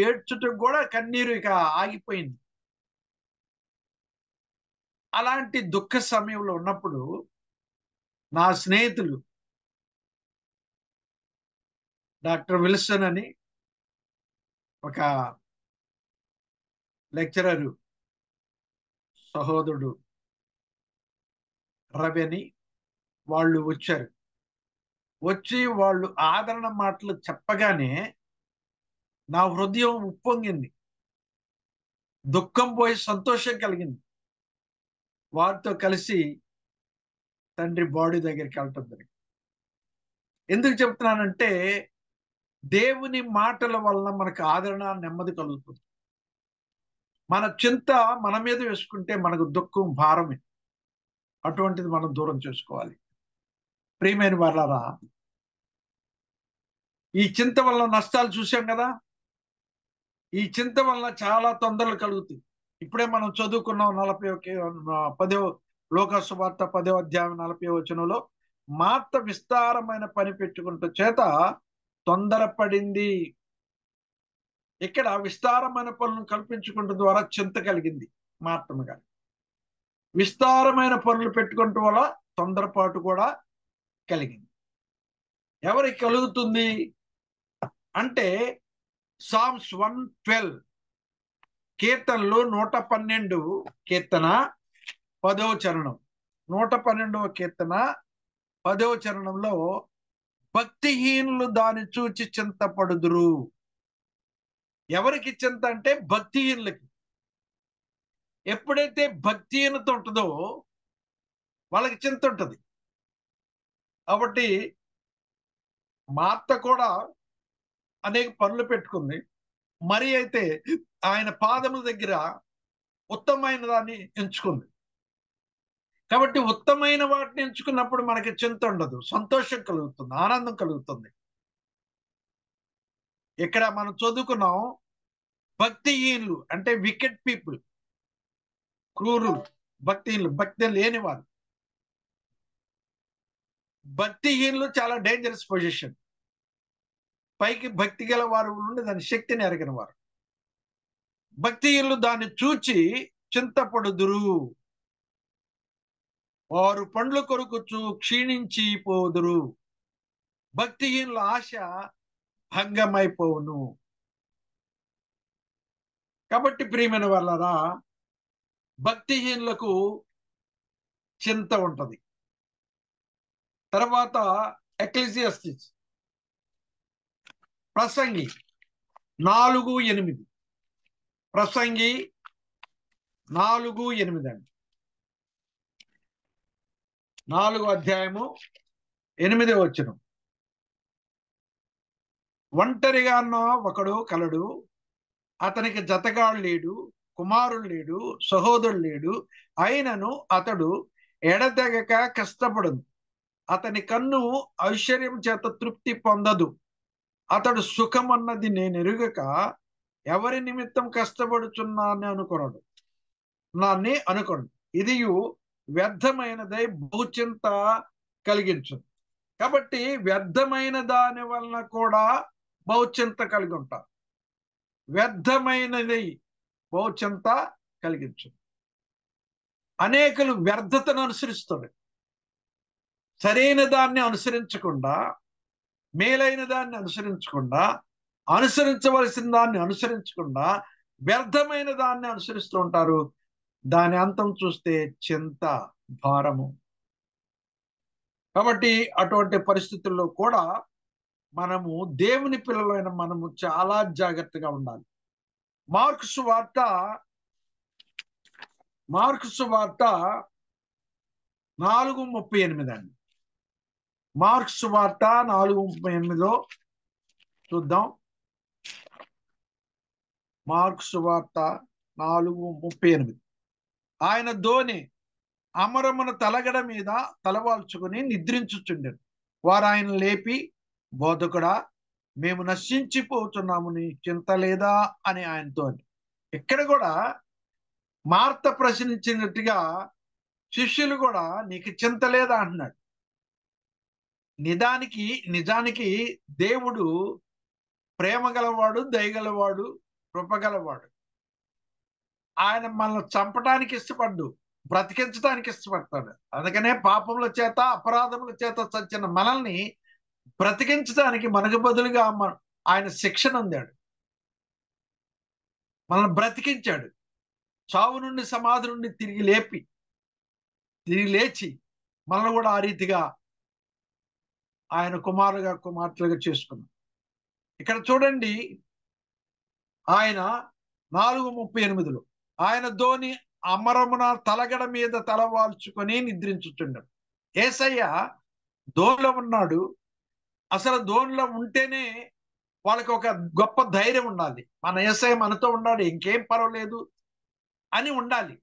ఏడ్చుట కూడా కన్నీరు ఇక ఆగిపోయింది. అలాంటి దుఃఖ సమయంలో ఉన్నప్పుడు నా స్నేహితులు డాక్టర్ విల్సన్ అని ఒక లెక్చరరు సహోదరుడు రవి అని వాళ్ళు వచ్చారు. వచ్చి వాళ్ళు ఆదరణ మాటలు చెప్పగానే నా హృదయం ఉప్పొంగింది, దుఃఖం పోయి సంతోషం కలిగింది. వారితో కలిసి తండ్రి బాడీ దగ్గరికి వెళ్ళటం జరిగింది. ఎందుకు చెప్తున్నానంటే దేవుని మాటల వలన మనకు ఆదరణ, నెమ్మది కలుగుతుంది. మన చింత మన మీద వేసుకుంటే మనకు దుఃఖం భారమే. అటువంటిది మనం దూరం చేసుకోవాలి. ప్రియమైన వాళ్ళారా, ఈ చింత వల్ల నష్టాలు చూసాం కదా. ఈ చింత వల్ల చాలా తొందరలు కలుగుతాయి. ఇప్పుడే మనం చదువుకున్నాం 10వ లోకాసు వార్త 10వ అధ్యాయం 40వ వచనంలో, మార్త విస్తారమైన పని పెట్టుకుంటూ చేత తొందరపడింది. ఇక్కడ విస్తారమైన పనులను కల్పించుకుంటూ ద్వారా చింత కలిగింది మార్తమ్మ గారు. విస్తారమైన పనులు పెట్టుకుంటూ వల్ల తొందరపాటు కూడా కలిగింది. ఎవరికి కలుగుతుంది అంటే సామ్స్ 112 కీర్తనలు 112 కీర్తన 10వ చరణం, 112వ కీర్తన 10వ చరణంలో, భక్తిహీనులు దాన్ని చూచి చింతపడుదురు. ఎవరికి చింత అంటే భక్తిహీనులకి. ఎప్పుడైతే భక్తిహీనత ఉంటుందో వాళ్ళకి చింత ఉంటుంది. కాబట్టి మార్త కూడా అనేక పనులు పెట్టుకుంది. మరి అయితే ఆయన పాదముల దగ్గర ఉత్తమమైన దాన్ని ఎంచుకుంది. కాబట్టి ఉత్తమైన వాటిని ఎంచుకున్నప్పుడు మనకి చింత ఉండదు, సంతోషం కలుగుతుంది, ఆనందం కలుగుతుంది. ఇక్కడ మనం చదువుకున్నాం, భక్తిహీనులు అంటే వికెట్ పీపుల్, క్రూరులు, భక్తిహీనులు, భక్తి లేనివారు. భక్తిహీనులు చాలా డేంజరస్ పొజిషన్. పైకి భక్తి గల వారు నుండి దాని శక్తిని ఎరగిన వారు. భక్తిహీనులు దాన్ని చూచి చింతపడుదురు. వారు పండ్ల కొరుకుచు క్షీణించి పోదురు. భక్తిహీనుల ఆశ భంగమైపోవును. కాబట్టి ప్రియమైన వాళ్ళరా, భక్తిహీనులకు చింత ఉంటది. తర్వాత ఎక్లెసియాస్టిస్ ప్రసంగి 4:8, ప్రసంగి 4:8 అండి. 4వ అధ్యాయము 8వ వచనం. ఒంటరిగా ఒకడు కలడు, అతనికి జతగాడు లేడు, కుమారుడు లేడు, సహోదరుడు లేడు. అయినను అతడు ఎడతెగక కష్టపడదు. అతని కన్ను ఐశ్వర్యం చేత తృప్తి పొందదు. అతడు సుఖం అన్నది నేను ఎరుగక ఎవరి నిమిత్తం కష్టపడుచున్నాను అనుకోడు. ఇది వ్యర్థమైనదై బహుచింత కలిగించు. కాబట్టి వ్యర్థమైన దాని వలన కూడా బహుచింత కలిగి ఉంటారు. వ్యర్థమైనది బహుచింత కలిగించు. అనేకులు వ్యర్థతను అనుసరిస్తారు. సరైన దాన్ని అనుసరించకుండా, మేలైన దాన్ని అనుసరించకుండా, అనుసరించవలసిన దాన్ని అనుసరించకుండా వ్యర్థమైన దాన్ని అనుసరిస్తూ ఉంటారు. దాని అంతం చూస్తే చింత, భారము. కాబట్టి అటువంటి పరిస్థితుల్లో కూడా మనము దేవుని పిల్లలైన మనము చాలా జాగ్రత్తగా ఉండాలి. మార్కు సువార్త 4:38 అండి. మార్కు సువార్త 4:38 చూద్దాం. మార్కు సువార్త 4:38. ఆయన ధోని అమరమున తలగడ మీద తలవాల్చుకుని నిద్రించుచుండెను. వారు ఆయన లేపి, బోధకుడా, మేము నశించిపోతున్నాము, నీ చింత లేదా అని ఆయనతో. ఇక్కడ కూడా మార్త ప్రశ్నించినట్టుగా శిష్యులు కూడా నీకు చింత లేదా అంటున్నాడు. నిజానికి దేవుడు ప్రేమ గలవాడు, దయగలవాడు, కృపగలవాడు. ఆయన మనల్ని చంపడానికి ఇష్టపడ్డు, బ్రతికించడానికి ఇష్టపడతాడు. అందుకనే పాపముల చేత అపరాధముల చేత చచ్చిన మనల్ని బ్రతికించడానికి మనకు బదులుగా ఆయన శిక్షణ అందాడు, మనల్ని బ్రతికించాడు. చావు నుండి సమాధి నుండి తిరిగి లేచి మనల్ని కూడా ఆ రీతిగా ఆయన కుమార్తెలుగా చేసుకున్నాం. ఇక్కడ చూడండి, ఆయన 4:38 ఆయన ధోని అమరమున తలగడ మీద తలవాల్చుకొని నిద్రించుచుండాడు. యేసయ్య ధోనిలో ఉన్నాడు. అసలు ధోనిలో ఉంటేనే వాళ్ళకి ఒక గొప్ప ధైర్యం ఉండాలి. మన యేసయ్య మనతో ఉన్నాడు, ఇంకేం పర్వాలేదు అని ఉండాలి.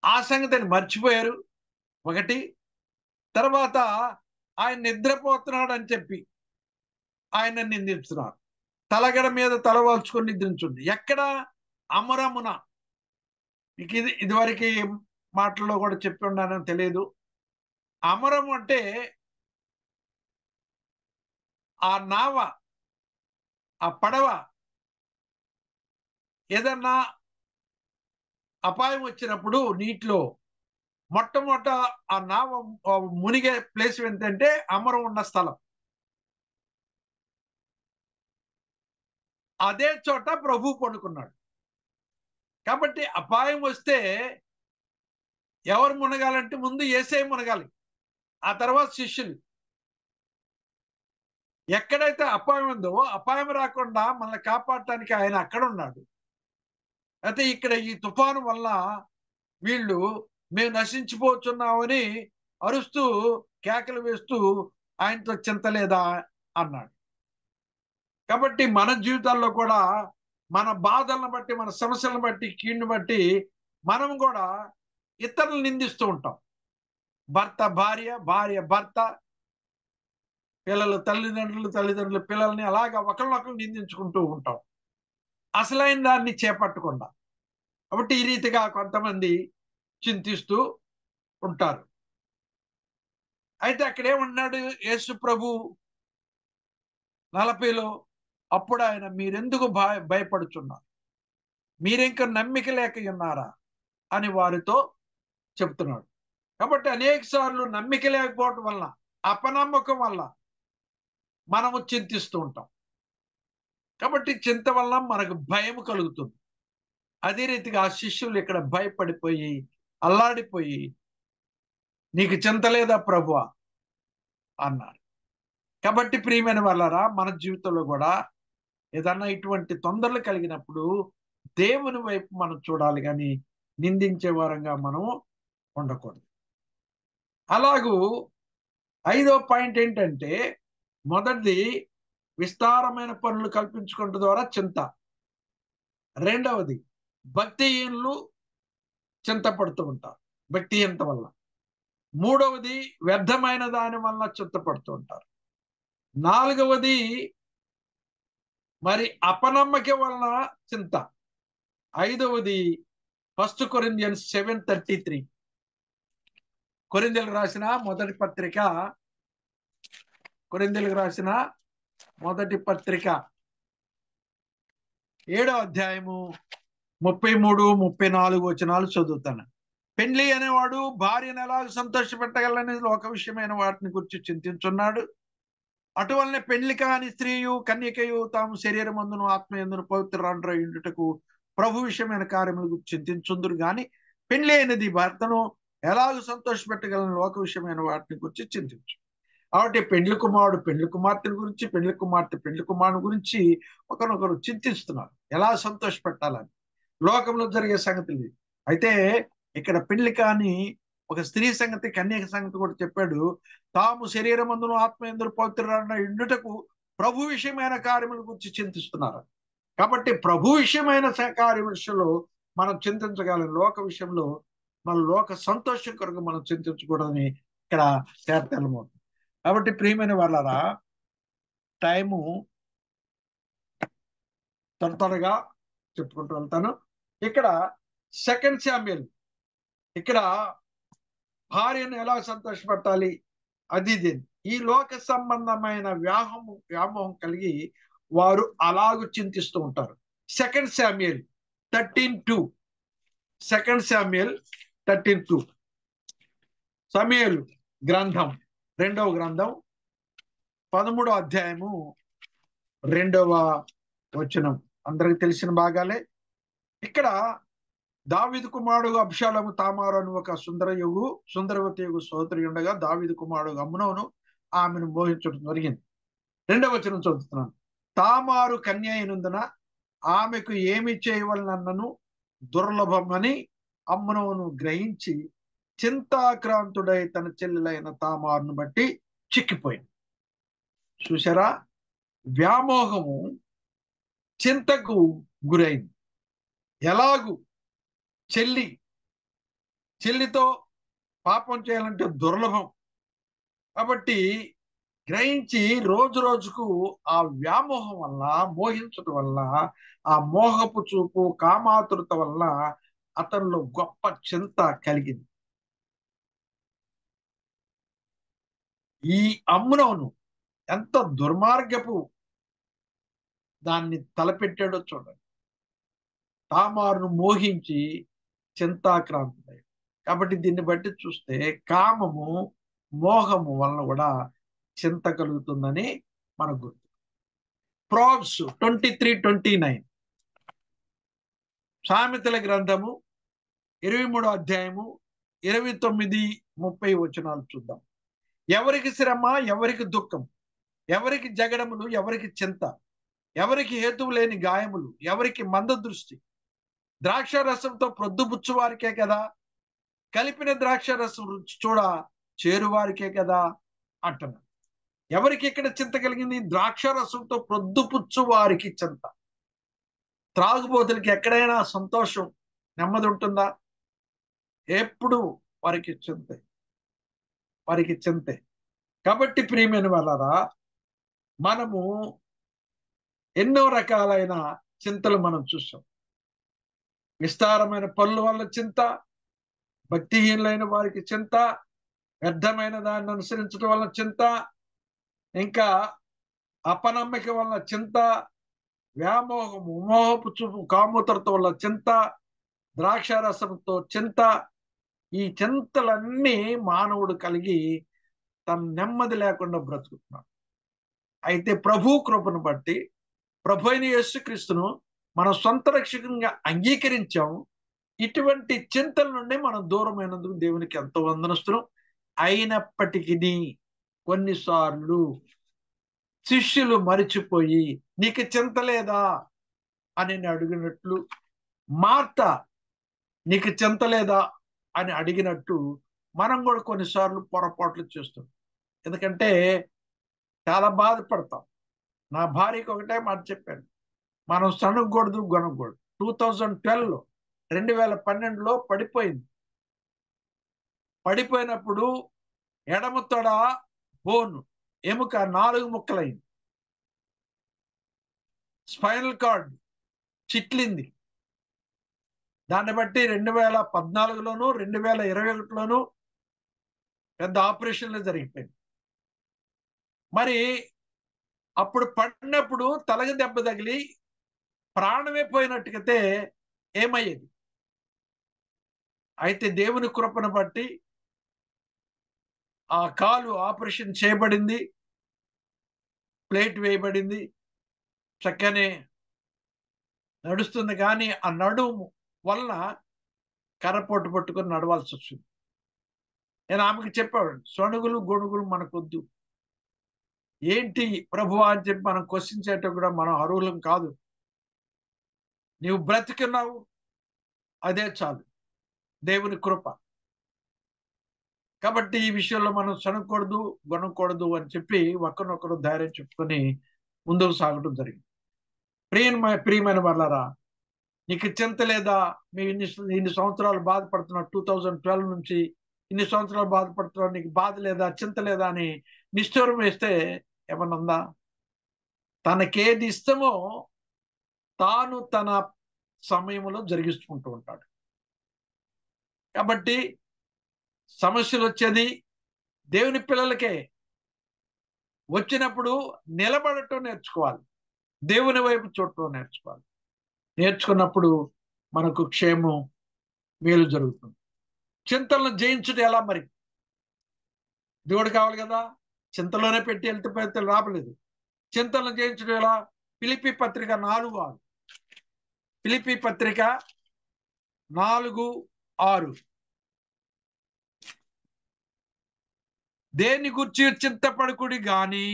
ఆ సంగతిని మర్చిపోయారు ఒకటి. తర్వాత ఆయన నిద్రపోతున్నాడు అని చెప్పి ఆయన నిందిస్తున్నారు. తలగడ మీద తలవాల్చుకొని నిద్రించుంది. ఎక్కడ? అమరమున. ఇదివరకు మాటల్లో కూడా చెప్పి ఉన్నానని తెలియదు. అమరం అంటే ఆ నావ, ఆ పడవ ఏదన్నా అపాయం వచ్చినప్పుడు నీటిలో మొట్టమొదట ఆ నావ మునిగే ప్లేస్ ఏంటంటే అమరం ఉన్న స్థలం. అదే చోట ప్రభు పడుకున్నాడు. కాబట్టి అపాయం వస్తే ఎవరు మునగాలంటే ముందు యేసయ్య మునగాలి, ఆ తర్వాత శిష్యులు. ఎక్కడైతే అపాయం ఉందో అపాయం రాకుండా మనల్ని కాపాడటానికి ఆయన అక్కడ ఉన్నాడు. అయితే ఇక్కడ ఈ తుఫాను వల్ల వీళ్ళు మేము నశించిపోతున్నామని అరుస్తూ కేకలు వేస్తూ ఆయనతో చింత లేదా అన్నాడు. కాబట్టి మన జీవితాల్లో కూడా మన బాధలను బట్టి, మన సమస్యలను బట్టి, కీడును బట్టి మనం కూడా ఇతరులను నిందిస్తూ ఉంటాం. భర్త భార్య, భార్య భర్త, పిల్లలు తల్లిదండ్రులు పిల్లల్ని అలాగా ఒకరినొకరు నిందించుకుంటూ ఉంటాం, అసలైన దాన్ని చేపట్టకుండా. కాబట్టి ఈ రీతిగా కొంతమంది చింతిస్తూ ఉంటారు. అయితే అక్కడేమన్నాడు యేసు ప్రభు 40లో, అప్పుడు ఆయన మీరెందుకు భయపడుచున్నారు, మీరింక నమ్మిక లేక ఉన్నారా అని వారితో చెప్తున్నాడు. కాబట్టి అనేక సార్లు నమ్మిక లేకపోవటం వల్ల, అపనమ్మకం వల్ల మనము చింతిస్తూ ఉంటాం. కాబట్టి చింత వల్ల మనకు భయం కలుగుతుంది. అదే రీతిగా ఆ శిష్యులు ఇక్కడ భయపడిపోయి అల్లాడిపోయి నీకు చింత లేదా ప్రభువా అన్నారు. కాబట్టి ప్రియమైన వాళ్ళారా, మన జీవితంలో కూడా ఏదన్నా ఇటువంటి తొందరలు కలిగినప్పుడు దేవుని వైపు మనం చూడాలి, కానీ నిందించే వారంగా మనం ఉండకూడదు. అలాగూ 5వ పాయింట్ ఏంటంటే, మొదటిది విస్తారమైన పనులు కల్పించుకోవడం ద్వారా చింత. రెండవది భక్తిహీనులు చింతపడుతూ ఉంటారు, భక్తిహీనత వల్ల. మూడవది వ్యర్థమైన దాని వల్ల చింతపడుతూ ఉంటారు. నాలుగవది మరి అపనమ్మకం వలన చింత. 5వది 1 కొరింథియన్స్ 7:33, కొరింథీయులకు రాసిన మొదటి పత్రిక 7వ అధ్యాయము 33-34 వచనాలు చదువుతాను. పెండ్లి అనేవాడు భార్యను ఎలా సంతోషపెట్టగలని లోక విషయమైన వాటిని గురించి చింతించున్నాడు. అటువలనే పెండ్లి కాని స్త్రీయు కన్యకయు తాము శరీరమందును ఆత్మయందును పవిత్రురాండ్రై ఉండుటకు ప్రభు విషయమైన కార్యముల గురించి చింతించుందురు గాని పెండ్లి అయినది భర్తను ఎలాగ సంతోషపెట్టగలని లోక విషయమైన వాటిని గురించి చింతించు. కాబట్టి పెండ్లి కుమారుడు పెండ్లి కుమార్తెల గురించి, పెండ్లి కుమార్తె పెండ్లి కుమారుని గురించి ఒకరినొకరు చింతిస్తున్నారు, ఎలా సంతోషపెట్టాలని. లోకంలో జరిగే సంగతులు. అయితే ఇక్కడ పెళ్లి కాని ఒక స్త్రీ సంగతి, కన్యక సంగతి కూడా చెప్పాడు. తాము శరీరమందును ఆత్మయందును పవిత్రురాండ్రై ఉండుటకు ప్రభు విషయమైన కార్యముల గురించి చింతిస్తున్నారు. కాబట్టి ప్రభు విషయమైన కార్య విషయంలో మనం చింతించగలం. లోక విషయంలో మన లోక సంతోషం కొరకు మనం చింతించకూడదని ఇక్కడ తేటతెల్లమవుతుంది. కాబట్టి ప్రియమైన వాళ్ళారా, టైము త్వరగా చెప్పుకుంటూ వెళ్తాను. ఇక్కడ 2 శామ్యూయల్ ఇక్కడ భార్యను ఎలా సంతోషపెట్టాలి అది ఇది. ఈ లోక సంబంధమైన వ్యామోహం కలిగి వారు అలాగూ చింతిస్తూ ఉంటారు. 2 శామ్యూయల్ 13:2 2 శామ్యూయల్ 13:2 సమూయేలు గ్రంథం 2వ గ్రంథం 13వ అధ్యాయము 2వ వచనం అందరికి తెలిసిన భాగాలే. ఇక్కడ దావీదు కుమారుడు అబ్షాలోము తామారు అని ఒక సుందరవతి సోదరి ఉండగా దావీదు కుమారుడు అమ్నోను ఆమెను మోహించడం జరిగింది. 2వ వచనం చదువుతున్నాను. తామారు కన్య అయినందున ఆమెకు ఏమి చేయవలనన్నను దుర్లభమని అమ్నోను గ్రహించి చింతాక్రాంతుడై తన చెల్లెలైన తామారును బట్టి చిక్కిపోయింది. చూసారా, వ్యామోహము చింతకు గురైంది. ఎలాగూ చెల్లితో పాపం చేయాలంటే దుర్లభం కాబట్టి గ్రహించి రోజు రోజుకు ఆ వ్యామోహం వల్ల, మోహించటం వల్ల, ఆ మోహపు చూపు కామాతురత వల్ల అతనిలో గొప్ప చింత కలిగింది. ఈ అమ్నోను ఎంత దుర్మార్గపు దాన్ని తలపెట్టాడో చూడండి. తామారును మోహించి చింతాక్రాంతుడయ్యాడు. కాబట్టి దీన్ని బట్టి చూస్తే కామము మోహము వలన కూడా చింత కలుగుతుందని మనకు గుర్తు. ప్రోబ్స్ 23:29 సామెతల గ్రంథము 23వ అధ్యాయము 29-30 వచనాలు చూద్దాం. ఎవరికి శ్రమ, ఎవరికి దుఃఖం, ఎవరికి జగడములు, ఎవరికి చింత, ఎవరికి హేతువు లేని గాయములు, ఎవరికి మంద దృష్టి. ద్రాక్ష రసంతో ప్రొద్దుబుచ్చు వారికే కదా, కలిపిన ద్రాక్ష రసం రుచి చూడ చేరువారికే కదా అంటున్నారు. ఎవరికి ఇక్కడ చింత కలిగింది? ద్రాక్ష రసంతో ప్రొద్దుపుచ్చు వారికి చింత. త్రాగుబోతులకి ఎక్కడైనా సంతోషం, నెమ్మది ఉంటుందా? ఎప్పుడు వారికి చింతే. కాబట్టి ప్రియమైన వాళ్ళారా, మనము ఎన్నో రకాలైన చింతలు మనం చూసాం. విస్తారమైన పనుల వల్ల చింత, భక్తిహీనులైన వారికి చింత, వ్యర్థమైన దాన్ని అనుసరించడం వల్ల చింత, ఇంకా అపనమ్మిక వల్ల చింత, వ్యామోహము, మోహపు చూపు, కాముతరత వల్ల చింత, ద్రాక్షారసంతో చింత. ఈ చింతలన్నీ మానవుడు కలిగి తన నెమ్మది లేకుండా బ్రతుకుతున్నాడు. అయితే ప్రభు కృపను బట్టి ప్రభు అయిన యేసుక్రీస్తును మన సొంత రక్షకంగా అంగీకరించాము. ఇటువంటి చింతల నుండి మనం దూరమైనందుకు దేవునికి ఎంతో వందనస్తున్నాం. అయినప్పటికీ కొన్నిసార్లు శిష్యులు మరిచిపోయి నీకు చింత లేదా అని అడిగినట్లు, మార్త నీకు చింత లేదా అని అడిగినట్టు మనం కూడా కొన్నిసార్లు పొరపాట్లు చేస్తాం. ఎందుకంటే చాలా బాధపడతాం. నా భార్యకి ఒకటే మాట చెప్పాను, మనం సణగకూడదు, గొనకూడదు. 2012లో 2012లో పడిపోయినప్పుడు ఎడమ తొడ బోన్ ఎముక 4 ముక్కలైంది. Spinal cord చిట్లింది. దాన్ని బట్టి 2014లోను 2021లోను పెద్ద ఆపరేషన్లు జరిగిపోయింది. మరి అప్పుడు పడినప్పుడు తలకి దెబ్బ తగిలి ప్రాణమే పోయినట్టుకైతే ఏమయ్యేది? అయితే దేవుని కృపను బట్టి ఆ కాలు ఆపరేషన్ చేయబడింది, ప్లేట్ వేయబడింది, చక్కనే నడుస్తుంది. కానీ ఆ నడుము వలన కర్రపోటు పట్టుకొని నడవాల్సి వచ్చింది. నేను ఆమెకు చెప్పాడు, సొణుగులు గొణుగులు మనకొద్దు. ఏంటి ప్రభువా అని చెప్పి మనం క్వశ్చన్ చేయటం కూడా మనం అర్హులం కాదు. నీవు బ్రతికున్నావు, అదే చాలు, దేవుని కృప. కాబట్టి ఈ విషయంలో మనం సనకూడదు, గొనకూడదు అని చెప్పి ఒకరినొకరు ధైర్యం చెప్పుకొని ముందుకు సాగడం జరిగింది. ప్రియమైన వాళ్ళారా, నీకు చింత లేదా? మీ ఇన్ని సంవత్సరాలు బాధపడుతున్నా, 2012 నుంచి ఇన్ని సంవత్సరాలు బాధపడుతున్నావు, నీకు బాధ లేదా, చింత లేదా అని నిష్ఠూరం వేస్తే ఏమన్నా ఉందా? తనకేది ఇష్టమో తాను తన సమయంలో జరిగిస్తుంటూ ఉంటాడు. కాబట్టి సమస్యలు వచ్చేది దేవుని పిల్లలకే. వచ్చినప్పుడు నిలబడటం నేర్చుకోవాలి, దేవుని వైపు చూడటం నేర్చుకోవాలి. నేర్చుకున్నప్పుడు మనకు క్షేమం, మేలు జరుగుతుంది. చింతలను జయించుట ఎలా? మరి దేవుడు కావాలి కదా, చింతలోనే పెట్టి వెళ్తే రాపలేదు. చింతలను జయించుట ఎలా? ఫిలిప్పీ పత్రిక 4:6. ఫిలిప్పీ పత్రిక 4:6. దేని గురించి చింతపడుకుడి గాని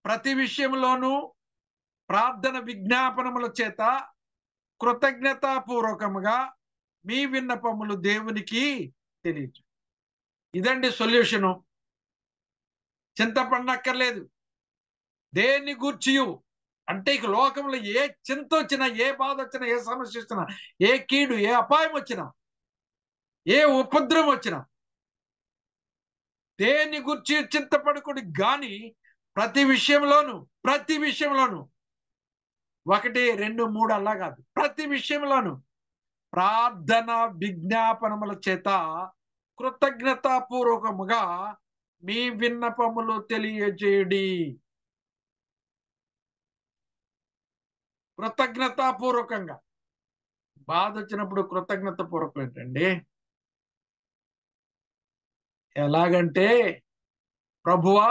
ప్రతి విషయంలోనూ ప్రార్థన విజ్ఞాపనముల చేత కృతజ్ఞతాపూర్వకముగా మీ విన్నపములు దేవునికి తెలియచ్చు. ఇదండి సొల్యూషను. చింతపడనక్కర్లేదు. దేన్ని గూర్చియు అంటే ఇక లోకంలో ఏ చింత వచ్చినా, ఏ బాధ వచ్చినా, ఏ సమస్య వచ్చినా, ఏ కీడు, ఏ అపాయం వచ్చినా, ఏ ఉపద్రవం వచ్చినా, దేన్ని గురించి చింతపడుకుడి గాని ప్రతి విషయంలోనూ 1, 2, 3 అలా కాదు, ప్రతి విషయంలోనూ ప్రార్థన విజ్ఞాపనముల చేత కృతజ్ఞతాపూర్వకముగా మీ విన్నపములు తెలియజేయుడి. కృతజ్ఞతాపూర్వకంగా. బాధ వచ్చినప్పుడు కృతజ్ఞత పూర్వకం ఏంటండి? ఎలాగంటే, ప్రభువా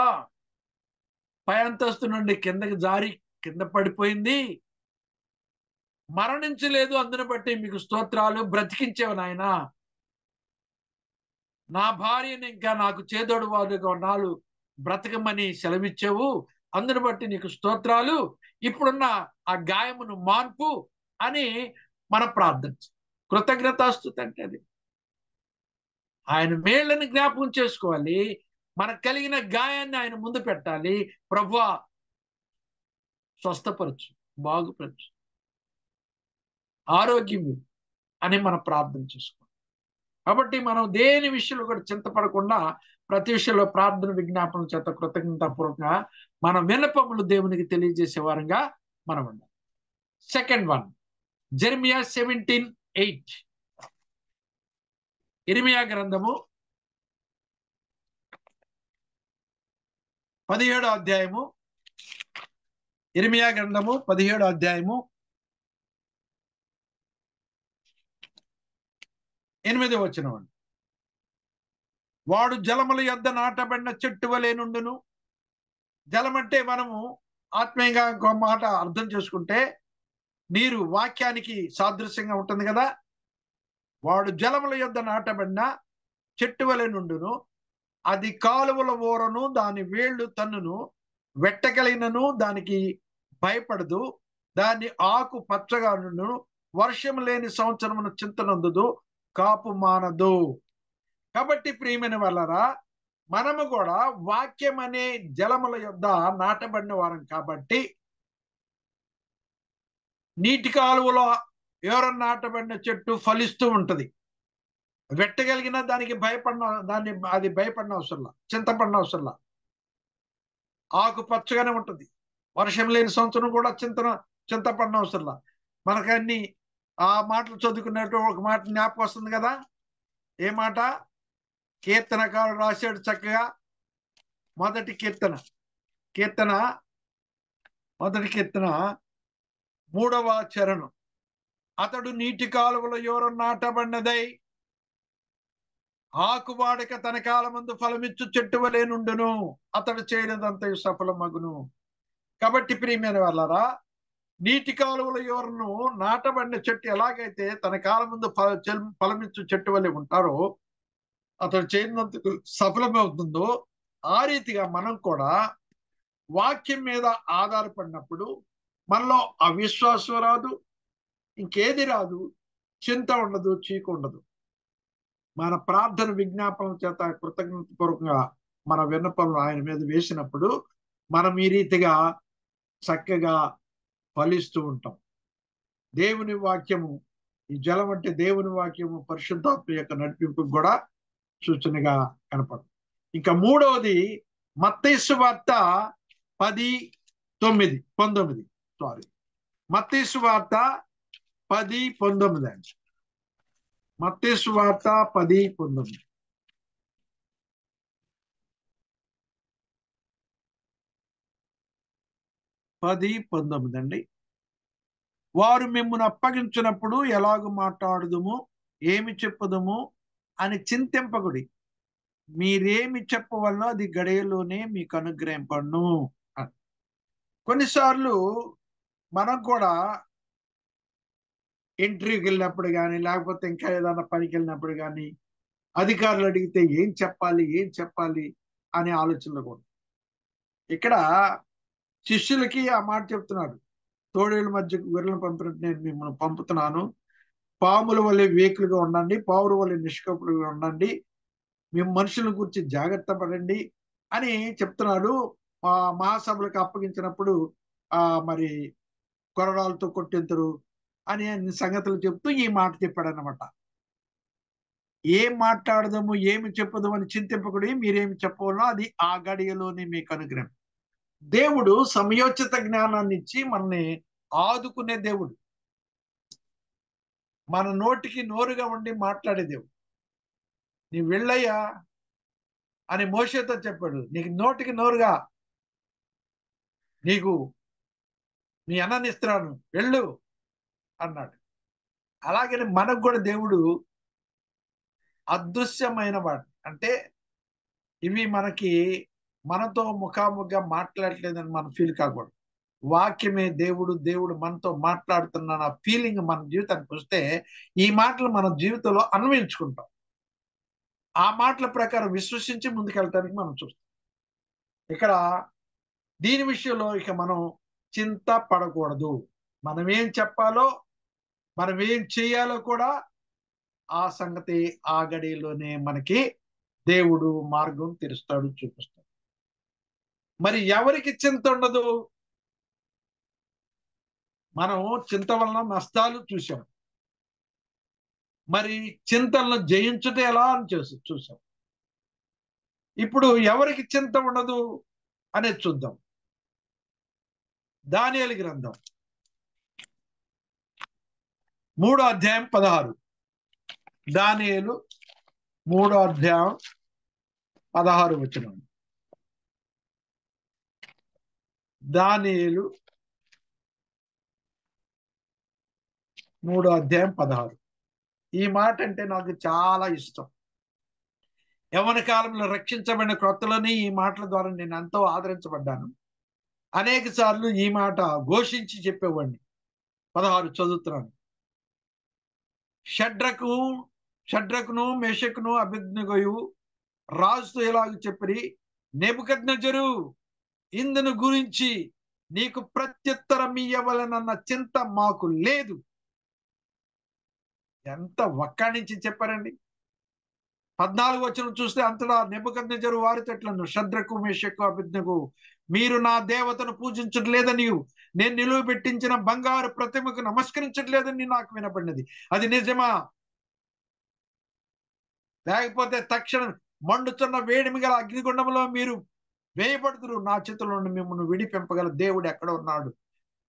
పై అంతస్తు నుండి కిందకి జారి కింద పడిపోయింది, మరణించలేదు, అందుని బట్టి మీకు స్తోత్రాలు, బ్రతికించేవు నాయన. నా భార్యని ఇంకా నాకు చేదోడు వాడుగా నాలు బ్రతకమని సెలవిచ్చావు, అందుని బట్టి నీకు స్తోత్రాలు, ఇప్పుడున్న ఆ గాయమును మాన్పు అని మనం ప్రార్థించు. కృతజ్ఞతాస్తుతి అంటే అది. ఆయన మేళ్లను జ్ఞాపకం చేసుకోవాలి. మనకు కలిగిన గాయాన్ని ఆయన ముందు పెట్టాలి. ప్రభువా స్వస్థపరచు, బాగుపరచు, ఆరోగ్యం అని మనం ప్రార్థన చేసుకోవాలి. కాబట్టి మనం దేని విషయంలో కూడా చింతపడకుండా ప్రతి విషయంలో ప్రార్థన విజ్ఞాపన చేత కృతజ్ఞతాపూర్వకంగా మన విన్నపములు దేవునికి తెలియజేసే వారంగా మనం ఉండాలి. Second one, Jeremiah 17:8. ఇర్మియా గ్రంథము 17వ అధ్యాయము. ఇర్మియా గ్రంథము 17వ అధ్యాయము 8వ వచనం. వాడు జలముల యొద్ద నాటబడిన చెట్టు వలె నుండును. జలం అంటే మనము ఆత్మీయంగా ఇంకో మాట అర్థం చేసుకుంటే నీరు వాక్యానికి సాదృశ్యంగా ఉంటుంది కదా. వాడు జలముల యొద్ద నాటబడిన చెట్టు వలె నుండును. అది కాలువల ఓరను, దాని వేళ్లు తన్నును, వెట్టగలిగినను దానికి భయపడదు. దాని ఆకు పచ్చగా నుండును, వర్షం లేని సంవత్సరమున చింతనందుదు, కాపు మానదు. కాబట్టి ప్రియమైన వాళ్ళరా, మనము కూడా వాక్యం అనే జలముల యొద్ద నాటబడిన వారం కాబట్టి నీటి కాలువలో ఎవరన్నా నాటబడిన చెట్టు ఫలిస్తూ ఉంటది. వెట్టగలిగిన దానికి అది భయపడిన అవసరంలా, చింతపడిన అవసరంలా. ఆకు పచ్చగానే ఉంటది. వర్షం లేని సంవత్సరం కూడా చింతపడిన అవసరంలా. మనకన్నీ ఆ మాటలు చదువుకున్నట్టు ఒక మాట జ్ఞాపకం వస్తుంది కదా. ఏ మాట? కీర్తనకారుడు రాశాడు చక్కగా. మొదటి కీర్తన 3వ చరణం. అతడు నీటి కాలువలో ఎవరు నాటబడినదై ఆకువాడక తన కాలమందు ఫలమిచ్చు చెట్టు వలె నుండును, అతడు చేయలేదంతయు సఫలమగును. కాబట్టి ప్రియమైన వాళ్ళారా, నీటి కాలువలో ఎవరును నాటబడిన చెట్టు ఎలాగైతే తన కాలం ముందు ఫలమిచ్చు చెట్టు వలె ఉంటారో, అతడు చేయనందుకు సఫలమవుతుందో, ఆ రీతిగా మనం కూడా వాక్యం మీద ఆధారపడినప్పుడు మనలో అవిశ్వాసం రాదు, ఇంకేది రాదు, చింత ఉండదు, చీకు ఉండదు. మన ప్రార్థన విజ్ఞాపనం చేత కృతజ్ఞతపూర్వకంగా మన విన్నపములు ఆయన మీద వేసినప్పుడు మనం ఈ రీతిగా చక్కగా ఫలిస్తూ ఉంటాం. దేవుని వాక్యము, ఈ జలం అంటే దేవుని వాక్యము పరిశుద్ధాత్మ యొక్క నడిపింపు కూడా సూచనగా కనపడుతుంది. ఇంకా 3వది మత్తయి సువార్త 19. మత్తయి సువార్త 10:19 అండి. మత్తయి సువార్త 10:19. 10:19 అండి. వారు మిమ్మును అప్పగించినప్పుడు ఎలాగ మాట్లాడుదుము, ఏమి చెప్పుదుము అని చింతింపకుడి. మీరేమి చెప్పవలనో అది గడియలోనే మీకు అనుగ్రహింపను. కొన్నిసార్లు మనం కూడా ఇంటర్వ్యూకి వెళ్ళినప్పుడు కానీ, లేకపోతే ఇంకా ఏదైనా పనికి వెళ్ళినప్పుడు కానీ, అధికారులు అడిగితే ఏం చెప్పాలి అనే ఆలోచనలు కూడా. ఇక్కడ శిష్యులకి ఆ మాట చెప్తున్నాడు, తోడేళ్ళ మధ్య గొర్రెలను పంపినట్టు నేను మిమ్మల్ని పంపుతున్నాను. పాముల వల్లే వేకులుగా ఉండండి, పావుల వల్లే నిష్కపులుగా ఉండండి, మేము మనుషుల గురించి జాగ్రత్త పడండి అని చెప్తున్నాడు. ఆ మహాసభలకు అప్పగించినప్పుడు మరి కొరడాలతో కొట్టెంతరు అని సంగతులు చెప్తూ ఈ మాట చెప్పాడు అన్నమాట. ఏం మాట్లాడదాము, ఏమి చెప్పదాము అని చింతింపకుడి, మీరేమి చెప్పవాలో అది ఆ గడియలోనే మీకు అనుగ్రహం. దేవుడు సమయోచిత జ్ఞానాన్ని ఇచ్చి మనల్ని ఆదుకునే దేవుడు, మన నోటికి నోరుగా ఉండి మాట్లాడే దేవుడు. నీ వెళ్ళయ్యా అని మోషేతో చెప్పాడు, నీకు నోటికి నోరుగా నీకు నీ అన్ననిస్తున్నాను వెళ్ళు అన్నాడు. అలాగని మనకు కూడా దేవుడు అదృశ్యమైన వాడు, అంటే ఇవి మనకి మనతో ముఖాముఖిగా మాట్లాడలేదని మనం ఫీల్ కాకూడదు. వాక్యమే దేవుడు, దేవుడు మనతో మాట్లాడుతున్న ఫీలింగ్ మన జీవితానికి వస్తే ఈ మాటలు మన జీవితంలో అన్వయించుకుంటాం. ఆ మాటల ప్రకారం విశ్వసించి ముందుకెళ్ళటానికి మనం చూస్తాం. ఇక్కడ దీని విషయంలో ఇక మనం చింత పడకూడదు. మనం ఏం చెప్పాలో, మనం ఏం చేయాలో కూడా ఆ సంగతి ఆ గడిలోనే మనకి దేవుడు మార్గం తెరుస్తాడు, చూపిస్తాడు. మరి ఎవరికి చింత ఉండదు? మనం చింత వలన నష్టాలు చూసాం, మరి చింతలను జయించుట ఎలా అని చూసాం. ఇప్పుడు ఎవరికి చింత ఉండదు అనేది చూద్దాం. దానియేలు గ్రంథం 3వ అధ్యాయం 16. దానియేలు 3వ అధ్యాయం 16 వచనం. దానియేలు 3వ అధ్యాయం 16. ఈ మాట అంటే నాకు చాలా ఇష్టం. యవ్వన కాలంలో రక్షించబడిన క్రొత్తలోని ఈ మాటల ద్వారా నేను ఎంతో ఆదరించబడ్డాను. అనేక సార్లు ఈ మాట ఘోషించి చెప్పేవాడిని. 16 చదువుతున్నాను. షడ్రకును మేషకును అబేద్నెగోయు రాజుతో ఇలాగ చెప్పి, నెబుకద్నెజరు, ఇందును గురించి నీకు ప్రత్యుత్తరం ఇయ్యవలనన్న చింత మాకు లేదు. ఎంత వక్కాణించి చెప్పారండి. 14 వచనం చూస్తే అంతటా నెబుకద్నెజరు వారితో ఇట్లను, షడ్రకు మేషకు అబేద్నెగో, మీరు నా దేవతను పూజించట్లేదని, నేను నిలువ పెట్టించిన బంగారు ప్రతిమకు నమస్కరించట్లేదని నాకు వినపడినది. అది నిజమా? లేకపోతే తక్షణం మండుతున్న వేడిమి గల అగ్నిగుండంలో మీరు వేయబడుతురు, నా చేతుల్లో నుండి మిమ్మల్ని విడిపింపగల దేవుడు ఎక్కడ ఉన్నాడు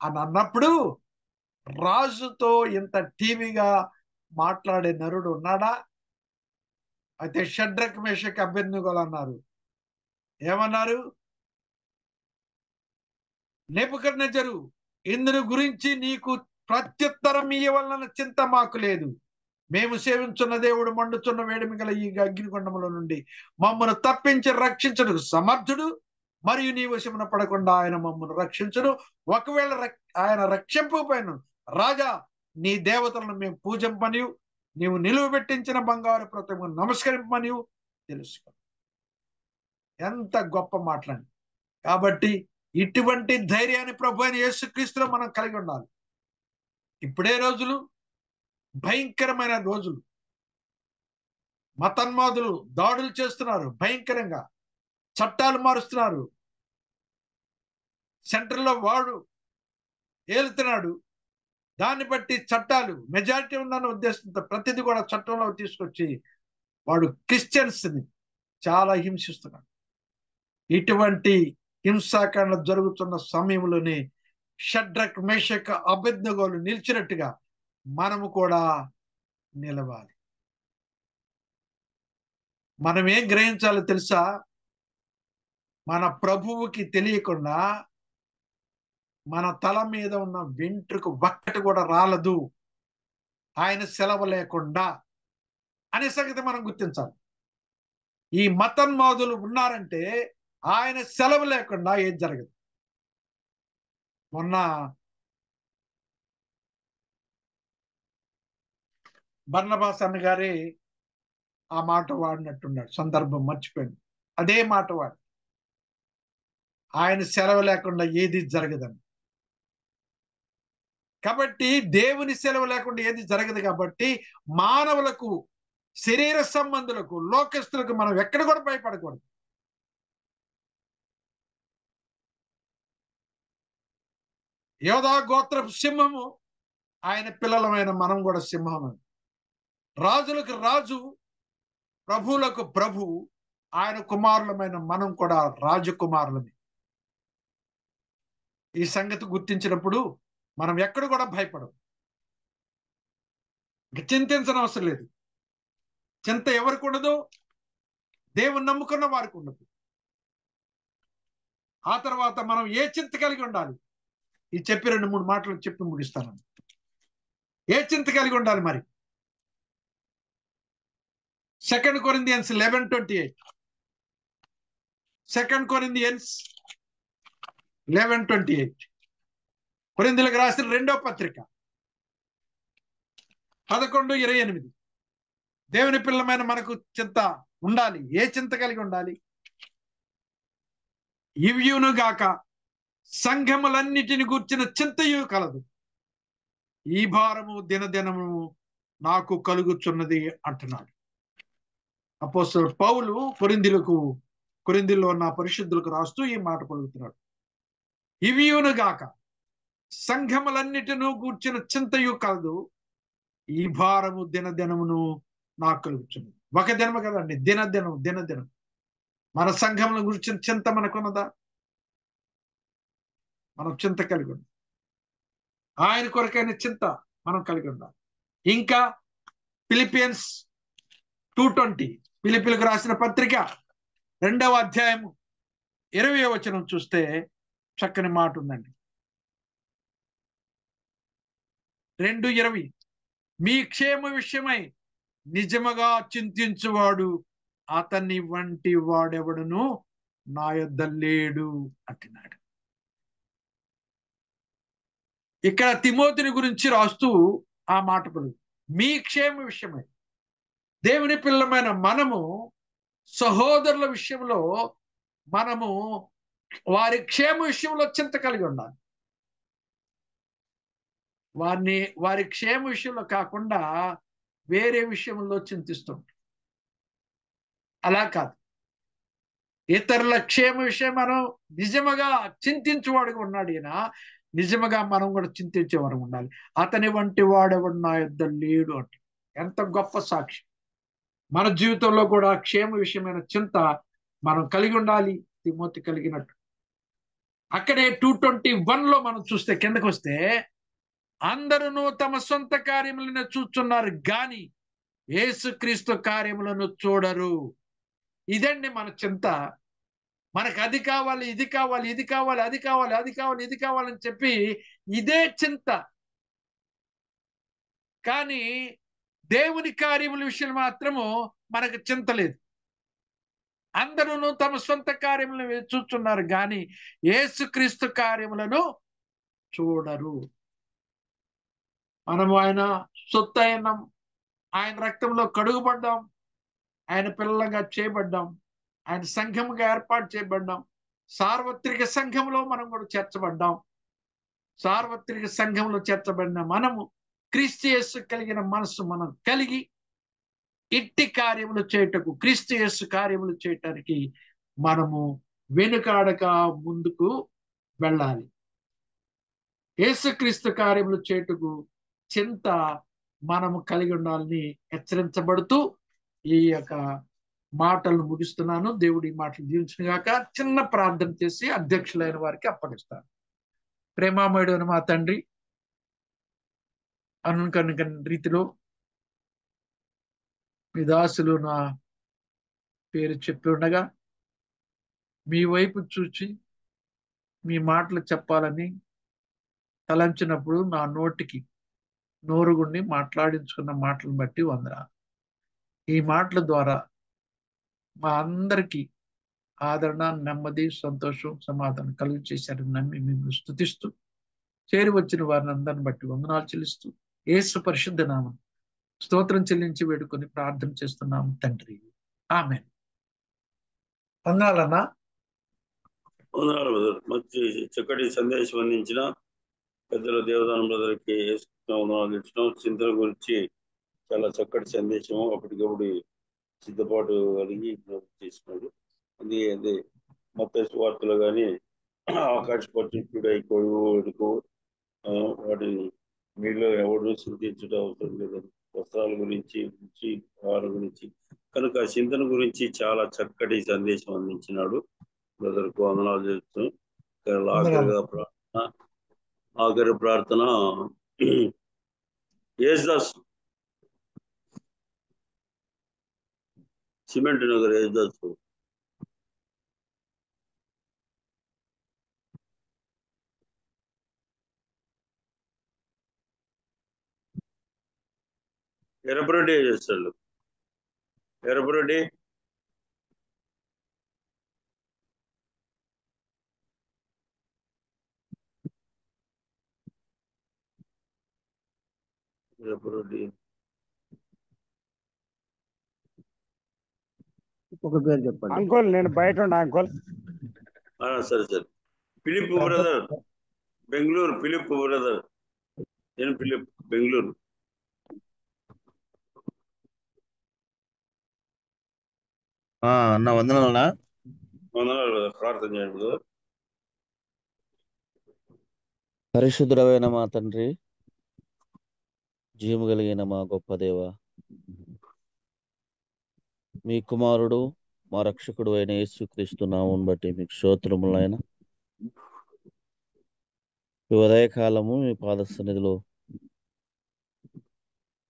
అని అన్నప్పుడు, రాజుతో ఇంత టీవీగా మాట్లాడే నరుడు ఉన్నాడా? అయితే షడ్రక్ మేషక్ అబేద్నెగోలు అన్నారు. ఏమన్నారు? నెబుకద్నెజరు, ఇందుని గురించి నీకు ప్రత్యుత్తరం ఇయ్యవలన చింత మాకు లేదు. మేము సేవించున్న దేవుడు మండుచున్న వేడిమి గల ఈ అగ్నిగుండముల నుండి మమ్మను తప్పించి రక్షించడు సమర్థుడు, మరియు నీ వశమున పడకుండా ఆయన మమ్మను రక్షించడు. ఒకవేళ ఆయన రక్షింపకపోయిన, రాజా నీ దేవతలను మేము పూజింపనియు, నీవు నిలువ పెట్టించిన బంగారు ప్రతిమను నమస్కరింపనియు తెలుసుకో. ఎంత గొప్ప మాట్లాడి. కాబట్టి ఇటువంటి ధైర్యాన్ని ప్రభు అయిన యేసుక్రీస్తులో మనం కలిగి ఉండాలి. ఇప్పుడే రోజులు భయంకరమైన రోజులు. మతన్మాదులు దాడులు చేస్తున్నారు భయంకరంగా, చట్టాలు మారుస్తున్నారు. సెంటర్లో వాడు ఏలుతున్నాడు, దాన్ని బట్టి చట్టాలు మెజారిటీ ఉందన్న ఉద్దేశంతో ప్రతిదీ కూడా చట్టంలో తీసుకొచ్చి వాడు క్రిస్టియన్స్ ని చాలా హింసిస్తున్నాడు. ఇటువంటి హింసాకాండ జరుగుతున్న సమయంలోనే షడ్రక్ మేషక్ అబేద్నెగోలు నిలిచినట్టుగా మనము కూడా నిలవాలి. మనం ఏం గ్రహించాలో తెలుసా? మన ప్రభువుకి తెలియకుండా మన తల మీద ఉన్న వెంట్రుక ఒక్కటి కూడా రాలదు ఆయన సెలవు లేకుండా అనే సంగతి మనం గుర్తించాలి. ఈ మతోన్మాదులు ఉన్నారంటే ఆయన సెలవు లేకుండా ఏం జరగదు. మొన్న బర్నబాస్ అన్న గారి ఆ మాట వాడినట్టున్నాడు, సందర్భం మర్చిపోయింది. అదే మాట వాడు, ఆయన సెలవు లేకుండా ఏది జరగదని. కాబట్టి దేవుని సెలవు లేకుండా ఏది జరగదు. కాబట్టి మానవులకు, శరీర సంబంధులకు, లోకస్తులకు మనం ఎక్కడ కూడా భయపడకూడదు. యోధా గోత్రపు సింహము, ఆయన పిల్లలమైన మనం కూడా సింహం. రాజులకు రాజు, ప్రభువులకు ప్రభు, ఆయన కుమారులమైన మనం కూడా రాజకుమారులమే. ఈ సంగతి గుర్తించినప్పుడు మనం ఎక్కడ కూడా భయపడం. చింతించని అవసరం లేదు. చింత ఎవరికి ఉండదు? దేవుని నమ్ముకున్న వారికి ఉండదు. ఆ తర్వాత మనం ఏ చింత కలిగి ఉండాలి? ఈ చెప్పి 2-3 మాటలు చెప్పి ముగిస్తాను. ఏ చింత కలిగి ఉండాలి మరి? 2 Corinthians 11:28. 2 Corinthians 11:28. కొరింథీయులకు రాసిన 2వ పత్రిక 11:28. దేవుని పిల్లమైన మనకు చింత ఉండాలి. ఏ చింత కలిగి ఉండాలి? ఇవ్యును గాక సంఘములన్నిటిని గూర్చిన చింతయు కలదు, ఈ భారము దినదినము నాకు కలుగుచున్నది అంటున్నాడు అపోస్తలుడు పౌలు. కొరింథీలో ఉన్న పరిశుద్ధులకు రాస్తూ ఈ మాట పలుకుతున్నాడు. ఇవ్యును గాక సంఘములన్నిటిను గూర్చిన చింతయు కలదు, ఈ భారము దినదినమును నాకు కలుగుచున్నది. ఒక దినము కదండి, దినదినం. మన సంఘముల గురించిన చింత మనకున్నదా? మనం చింత కలిగి ఉండాలి. ఆయన కొరకైన చింత మనం కలిగి ఉండాలి. ఇంకా ఫిలిపియన్స్ 2:20, ఫిలిప్పీలకు రాసిన పత్రిక 2వ అధ్యాయము 20వ వచనం చూస్తే చక్కని మాట ఉందండి. 2:20, మీ క్షేమ విషయమై నిజముగా చింతించువాడు అతన్ని వంటి వాడెవడును నా యొద్ద లేడు అంటున్నాడు. ఇక్కడ తిమోతిని గురించి రాస్తూ ఆ మాట పలుకు, మీ క్షేమ విషయమై. దేవుని పిల్లమైన మనము సహోదరుల విషయంలో మనము వారి క్షేమ విషయంలో చింత కలిగి ఉండాలి. వారి క్షేమ విషయంలో కాకుండా వేరే విషయంలో చింతిస్తుంటాం. అలా కాదు, ఇతరుల క్షేమ విషయం మనం నిజముగా చింతించేవాడుగా ఉన్నాడు. ఈయన నిజముగా మనం కూడా చింతించేవారు ఉండాలి. అతని వంటి వాడెవడు నా యొద్ద లేడు అంటే ఎంత గొప్ప సాక్షి. మన జీవితంలో కూడా క్షేమ విషయమైన చింత మనం కలిగి ఉండాలి, తిమోతి కలిగినట్టు. అక్కడే 2:21లో మనం చూస్తే, కిందకు వస్తే, అందరూ తమ సొంత కార్యములను చూస్తున్నారు గాని యేసుక్రీస్తు కార్యములను చూడరు. ఇదండి మన చింత. మనకు అది కావాలి, ఇది కావాలి, ఇది కావాలి, అది కావాలి, అది కావాలి, ఇది కావాలని చెప్పి ఇదే చింత. కానీ దేవుని కార్యముల విషయం మాత్రము మనకు చింత లేదు. అందరూ తమ సొంత కార్యములను చూస్తున్నారు కానీ యేసుక్రీస్తు కార్యములను చూడరు. మనము ఆయన సొత్తు అయినాం, ఆయన రక్తంలో కడుగుబడ్డాం, ఆయన పిల్లలుగా చేయబడ్డాం, ఆయన సంఘముగా ఏర్పాటు చేయబడ్డాం. సార్వత్రిక సంఘంలో మనం కూడా చేర్చబడ్డాం. సార్వత్రిక సంఘంలో చేర్చబడిన మనము క్రీస్తు యేసు కలిగిన మనసు మనం కలిగి ఇట్టి కార్యములు చేయుటకు, క్రీస్తు యేసు కార్యములు చేయటానికి మనము వెనుకాడక ముందుకు వెళ్ళాలి. యేసుక్రీస్తు కార్యములు చేయుటకు చింత మనము కలిగి ఉండాలని హెచ్చరించబడుతూ ఈ యొక్క మాటలను ముగిస్తున్నాను. దేవుడి మాటలు దీవించిన గాక. చిన్న ప్రార్థన చేసి అధ్యక్షులైన వారికి అప్పగిస్తాను. ప్రేమామయుడైన మా తండ్రి, అనుకని రీతిలో మీ దాసులు నా పేరు చెప్పి ఉండగా మీ వైపు చూచి మీ మాటలు చెప్పాలని తలంచినప్పుడు నా నోటికి నోరుగుండి మాట్లాడించుకున్న మాటలను బట్టి వందనాలు. ఈ మాటల ద్వారా మా అందరికీ ఆదరణ, నెమ్మది, సంతోషం, సమాధానం కలుగు చేశారని నమ్మి మేము స్తుతిస్తూ చేరి వచ్చిన వారిని అందరిని బట్టి వందనాలు చెల్లిస్తూ యేసు పరిశుద్ధ నామం స్తోత్రం చెల్లించి వేడుకొని ప్రార్థన చేస్తున్నాము తండ్రి. ఆమేన్. వందనాలన్నా. వందనాలు బ్రదర్. మంచి చక్కటి సందేశం అందించిన పెద్దల దేవదానం బ్రదర్కి వందనాలు ఇచ్చడం. చింతన గురించి చాలా చక్కటి సందేశము అప్పటికప్పుడు సిద్ధపాటు కలిగి చేసినాడు. అదే మత్తయి సువార్తలో కానీ ఆకాశ పట్టించుడు అయిపోడుకో వాటిని మీలో ఎవరు చింతించడం అవసరం లేదని, వస్త్రాల గురించి ఆహారం గురించి కనుక చింతన గురించి చాలా చక్కటి సందేశం అందించినాడు. బ్రదర్కు వందనాలు చేస్తూ ఆఖరి ప్రార్థన యేసుదాస్ సిమెంట్ నగర్ యేసుదాస్ ఎర్రపురెడ్డి చేస్తాడు. ఎర్రపురెడ్డి ఎర్రపురెడ్డి ఒక పేరు చెప్పండి. అంకుల్ నేను బయట ఉన్నా అంకుల్. సరే సరే. Philip brother Bengaluru. Philip brother నేను ఫిలిప్ బెంగళూరు. అన్న వందనాలన్నా. వందనాలు బ్రదర్. ప్రార్థన చేయండి బ్రదర్. పరిశుద్ధుడమైన మా తండ్రి, జీవము కలిగిన మా గొప్ప దేవ, మీ కుమారుడు మా రక్షకుడు అయిన యేసుక్రీస్తు నామమును బట్టి మీకు స్తోత్రములైన ఈ ఉదయకాలము మీ పాద సన్నిధిలో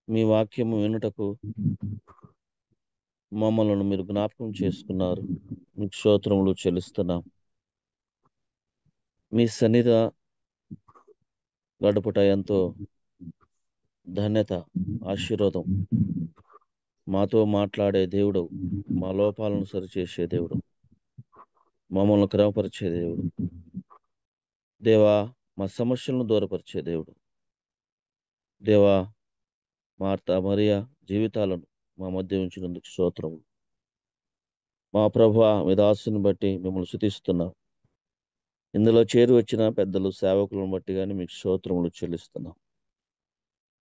మీ వాక్యము వినుటకు మమ్మల్ని మీరు జ్ఞాపకం చేసుకున్నారు. మీకు స్తోత్రములు చెల్లిస్తున్నాం. మీ సన్నిధి గడుపుట ఎంతో ధన్యత, ఆశీర్వాదం. మాతో మాట్లాడే దేవుడు, మా లోపాలను సరిచేసే దేవుడు, మమ్మల్ని క్రమపరిచే దేవుడు, దేవా మా సమస్యలను దూరపరిచే దేవుడు, దేవా మార్తా మరియా జీవితాలను మా మధ్య ఉంచినందుకు స్తోత్రము. మా ప్రభువా మీ దాసుని బట్టి మిమ్మల్ని స్తుతిస్తున్నాం. ఇందులో చేరి వచ్చిన పెద్దలు సేవకులను బట్టి కానీ మీకు స్తోత్రములు చెల్లిస్తున్నాం.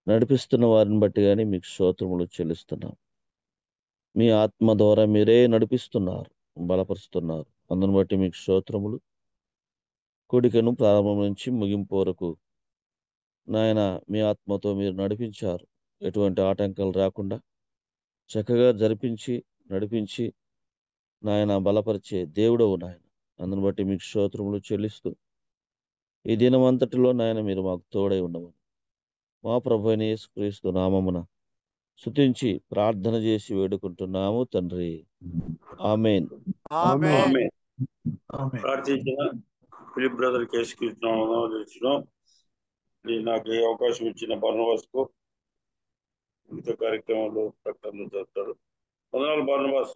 నడిపిస్తున్న వారిని బట్టి కానీ మీకు స్తోత్రములు చెల్లిస్తున్నాం. మీ ఆత్మ ద్వారా మీరే నడిపిస్తున్నారు, బలపరుస్తున్నారు. అందుని బట్టి మీకు స్తోత్రములు. కూడికను ప్రారంభం నుంచి ముగింపు వరకు నాయన మీ ఆత్మతో మీరు నడిపించారు. ఎటువంటి ఆటంకాలు రాకుండా చక్కగా జరిపించి నడిపించి నాయన బలపరిచే దేవుడవు నాయన. అందుని బట్టి మీకు స్తోత్రములు చెల్లిస్తూ ఈ దినమంతటిలో నాయన మీరు మాకు తోడై ఉండమని మా ప్రభు అయిన యేసుక్రీస్తు నామమున స్తుతించి ప్రార్థన చేసి వేడుకుంటున్నాము తండ్రి. ఆమేన్. ఆమేన్. ప్రార్థించిన ఫిలిప్ బ్రదర్ కేసుకుంటున్నాం. నాకు ఏ అవకాశం ఇచ్చిన బర్నబాస్కు మిగతా కార్యక్రమాలు ప్రకటనలు జరుపుతారు. వందనాలు బర్నబాస్.